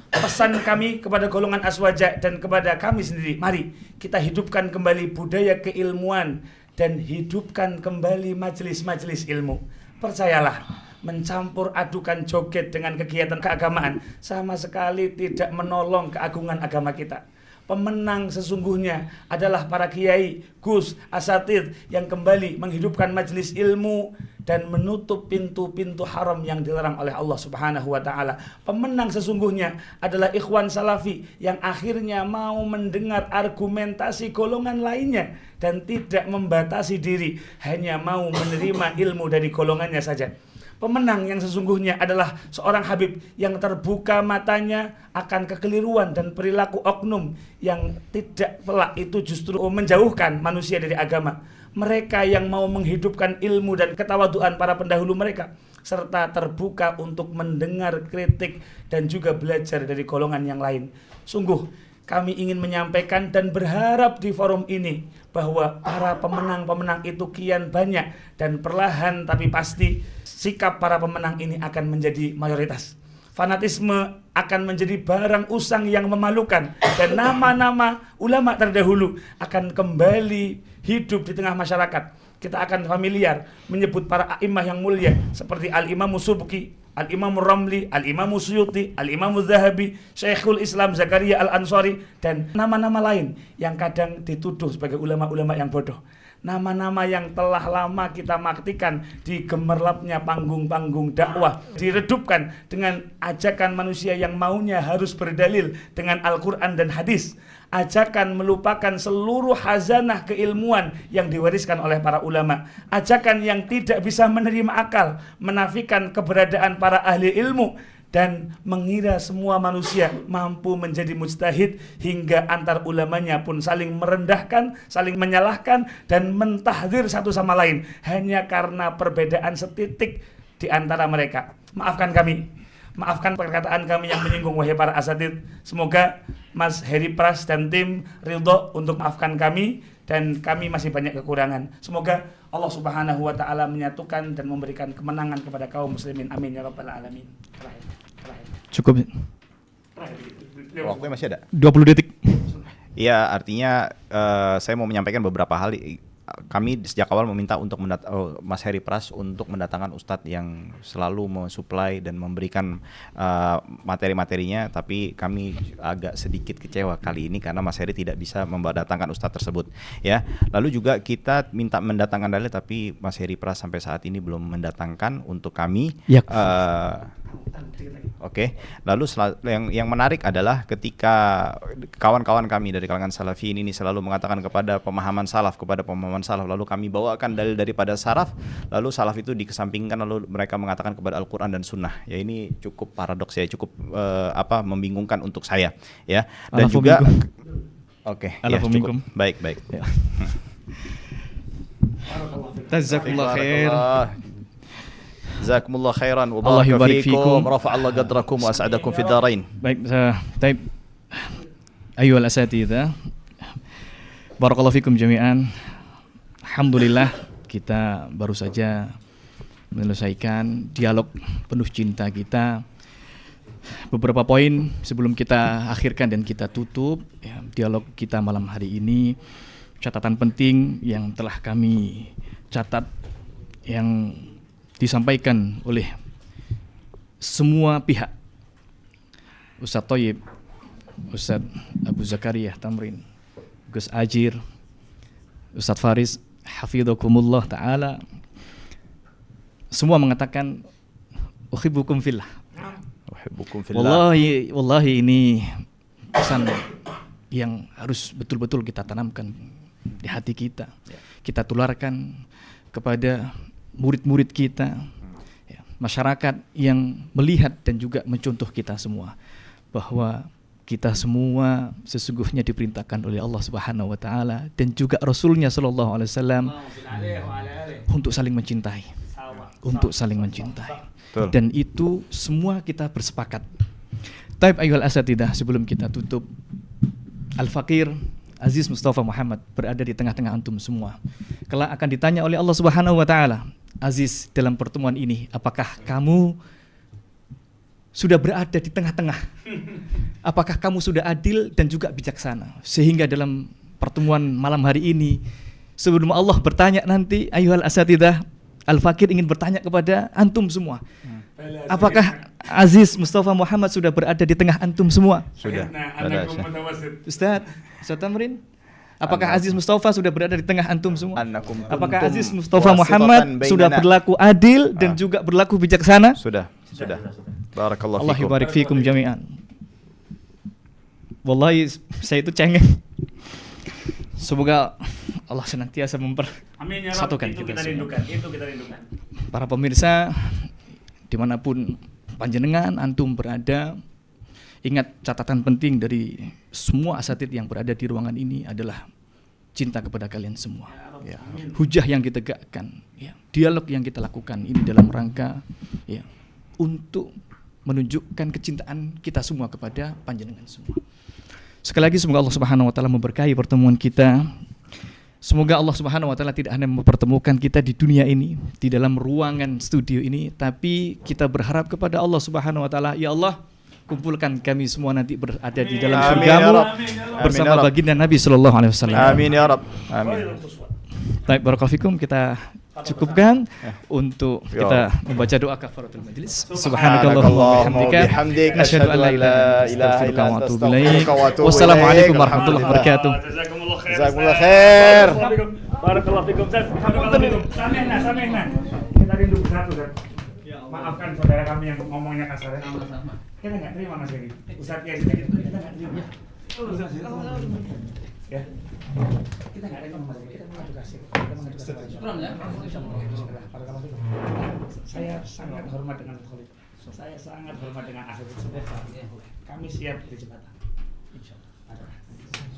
Pesan kami kepada golongan aswaja dan kepada kami sendiri, mari kita hidupkan kembali budaya keilmuan dan hidupkan kembali majelis-majelis ilmu. Percayalah, mencampur adukan joget dengan kegiatan keagamaan sama sekali tidak menolong keagungan agama kita. Pemenang sesungguhnya adalah para kiai, gus, asatidz yang kembali menghidupkan majelis ilmu dan menutup pintu-pintu haram yang dilarang oleh Allah Subhanahu wa taala. Pemenang sesungguhnya adalah ikhwan salafi yang akhirnya mau mendengar argumentasi golongan lainnya dan tidak membatasi diri, hanya mau menerima ilmu dari golongannya saja. Pemenang yang sesungguhnya adalah seorang Habib yang terbuka matanya akan kekeliruan dan perilaku oknum yang tidak pelak itu justru menjauhkan manusia dari agama. Mereka yang mau menghidupkan ilmu dan ketawaduan para pendahulu mereka, serta terbuka untuk mendengar kritik dan juga belajar dari golongan yang lain. Sungguh kami ingin menyampaikan dan berharap di forum ini bahwa para pemenang-pemenang itu kian banyak dan perlahan tapi pasti sikap para pemenang ini akan menjadi mayoritas. Fanatisme akan menjadi barang usang yang memalukan dan nama-nama ulama terdahulu akan kembali hidup di tengah masyarakat. Kita akan familiar menyebut para a'imah yang mulia seperti Al-Imam Subki, Al-Imam Ramli, Al-Imam Suyuti, Al-Imam Zahabi, Syekhul Islam Zakaria Al-Ansari, dan nama-nama lain yang kadang dituduh sebagai ulama-ulama yang bodoh. Nama-nama yang telah lama kita matikan di gemerlapnya panggung-panggung dakwah, diredupkan dengan ajakan manusia yang maunya harus berdalil dengan Al-Quran dan hadis. Ajakan melupakan seluruh khazanah keilmuan yang diwariskan oleh para ulama. Ajakan yang tidak bisa menerima akal, menafikan keberadaan para ahli ilmu, dan mengira semua manusia mampu menjadi mujtahid hingga antar ulamanya pun saling merendahkan, saling menyalahkan, dan mentahdir satu sama lain hanya karena perbedaan setitik di antara mereka. Maafkan kami, maafkan perkataan kami yang menyinggung wahai para asatidz. Semoga Mas Heri Pras dan tim ridho untuk maafkan kami, dan kami masih banyak kekurangan. Semoga Allah Subhanahu wa taala menyatukan dan memberikan kemenangan kepada kaum muslimin. Amin ya rabbal alamin. Cukup. Waktunya masih ada? 20 detik. Iya, artinya saya mau menyampaikan beberapa hal kami sejak awal meminta untuk Mas Heri Pras untuk mendatangkan ustadz yang selalu mensuplai dan memberikan materi-materinya, tapi kami agak sedikit kecewa kali ini karena Mas Heri tidak bisa mendatangkan ustadz tersebut ya. Lalu juga kita minta mendatangkan dalil, tapi Mas Heri Pras sampai saat ini belum mendatangkan untuk kami. Ya. Oke. Lalu yang menarik adalah ketika kawan-kawan kami dari kalangan Salafi ini selalu mengatakan kepada pemahaman salaf, lalu kami bawakan dalil daripada salaf, lalu salaf itu dikesampingkan, lalu mereka mengatakan kepada Al-Qur'an dan Sunnah. Ya, ini cukup paradoks ya, cukup membingungkan untuk saya ya. Dan juga oke, ya, cukup. Baik. Ya. Jazakumullah khair. Jazakumullah khairan wa baraka fikum, rafa'allahu qadrakum wa as'adakum fid darain. Baik, taib. Ayyuhal asatidza. Barakallahu fikum jami'an. Alhamdulillah kita baru saja menyelesaikan dialog penuh cinta kita. Beberapa poin sebelum kita akhirkan dan kita tutup ya, dialog kita malam hari ini, catatan penting yang telah kami catat yang disampaikan oleh semua pihak, Ustadz Thayyib, Ustadz Abu Zakaria Tamrin, Gus Ajir, Ustadz Faris hafidhakumullah ta'ala, semua mengatakan uhibbukum fillah. Wallahi ini pesan yang harus betul-betul kita tanamkan di hati kita. Kita tularkan kepada murid-murid kita, ya, masyarakat yang melihat dan juga mencontoh kita semua, bahwa kita semua sesungguhnya diperintahkan oleh Allah Subhanahu wa taala dan juga Rasulnya sallallahu alaihi wasallam untuk saling mencintai. Untuk saling mencintai. Betul. Dan itu semua kita bersepakat. Taib ayyuhal asatidah, sebelum kita tutup, Al-Faqir Aziz Mustafa Muhammad berada di tengah-tengah antum semua. Kelak akan ditanya oleh Allah Subhanahu wa taala, Aziz, dalam pertemuan ini apakah kamu sudah berada di tengah-tengah? Apakah kamu sudah adil dan juga bijaksana? Sehingga dalam pertemuan malam hari ini, sebelum Allah bertanya nanti, ayyuhal asatidah, Al-Faqir ingin bertanya kepada antum semua. Apakah Aziz Mustafa Muhammad sudah berada di tengah antum semua? Sudah. Ustadz Tamrin, apakah Aziz Mustafa sudah berada di tengah antum semua? Apakah Aziz Mustafa Muhammad sudah berlaku adil dan juga berlaku bijaksana? Sudah. Barakallahu Allah fikum. yubarik fikum jami'an. Wallahi saya itu cengeng. Semoga Allah senantiasa mempersatukan kita semua. Itu kita rindukan. Para pemirsa dimanapun panjenengan antum berada, ingat catatan penting dari semua asatid yang berada di ruangan ini adalah cinta kepada kalian semua. Ya. Hujah yang ditegakkan, ya. Dialog yang kita lakukan ini dalam rangka ya, untuk menunjukkan kecintaan kita semua kepada panjenengan semua. Sekali lagi semoga Allah Subhanahu wa taala memberkahi pertemuan kita. Semoga Allah Subhanahu wa taala tidak hanya mempertemukan kita di dunia ini, di dalam ruangan studio ini, tapi kita berharap kepada Allah Subhanahu wa taala, ya Allah, kumpulkan kami semua nanti berada di dalam surga-Mu bersama baginda Nabi sallallahu alaihi wasallam. Amin ya Rabb. Amin. Baik, barakallahu fikum, kita cukupkan untuk kita membaca doa kafaratul majlis. Subhanakallahumma wa bihamdika asyhadu an la ilaha illa anta astaghfiruka wa atubu ilaik. Wassalamualaikum warahmatullahi wabarakatuh. Jazakumullah khair. Barakallahu fikum. Samehna. Kita rindu bersatu, Ustaz. Maafkan saudara kami yang ngomongnya kasar. Kita enggak terima Mas Heri. Ustaz ya kita enggak terima. Ya. Kita enggak terima Mas Heri. Kita mengadu kasih. Saya sangat hormat dengan Khalid. Saya sangat hormat dengan Akhir. Kami siap di jembatan. Insyaallah.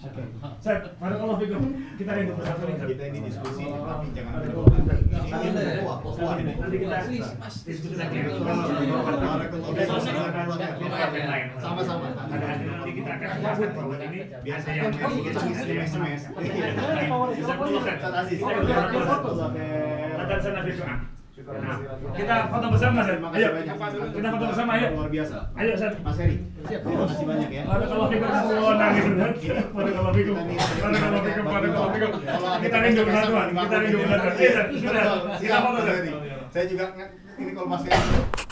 Oke. Ustaz, barakallahu fikum. Kita rindu bersatu nih. Kita ini diskusi, tapi jangan nanti kita diskusi lagi. Sama-sama. Nanti kita akan bahas bahwa ini biasa yang SMS. Kita sana berdoa. Nah, kita foto bersama, Ustaz. Ayo, kita foto bersama, ayo. Luar biasa. Ayo, Ustaz. Mas Heri, terima kasih banyak ya. Barakallahu fikum. Oh, nangis, Ustaz. Barakallahu fikum. Barakallahu fikum. Barakallahu fikum. Kita rindu persatuan. Kita rindu persatuan. Iya, Ustaz. Sudah. Kita foto, Ustaz. Saya juga ini kalau Mas Heri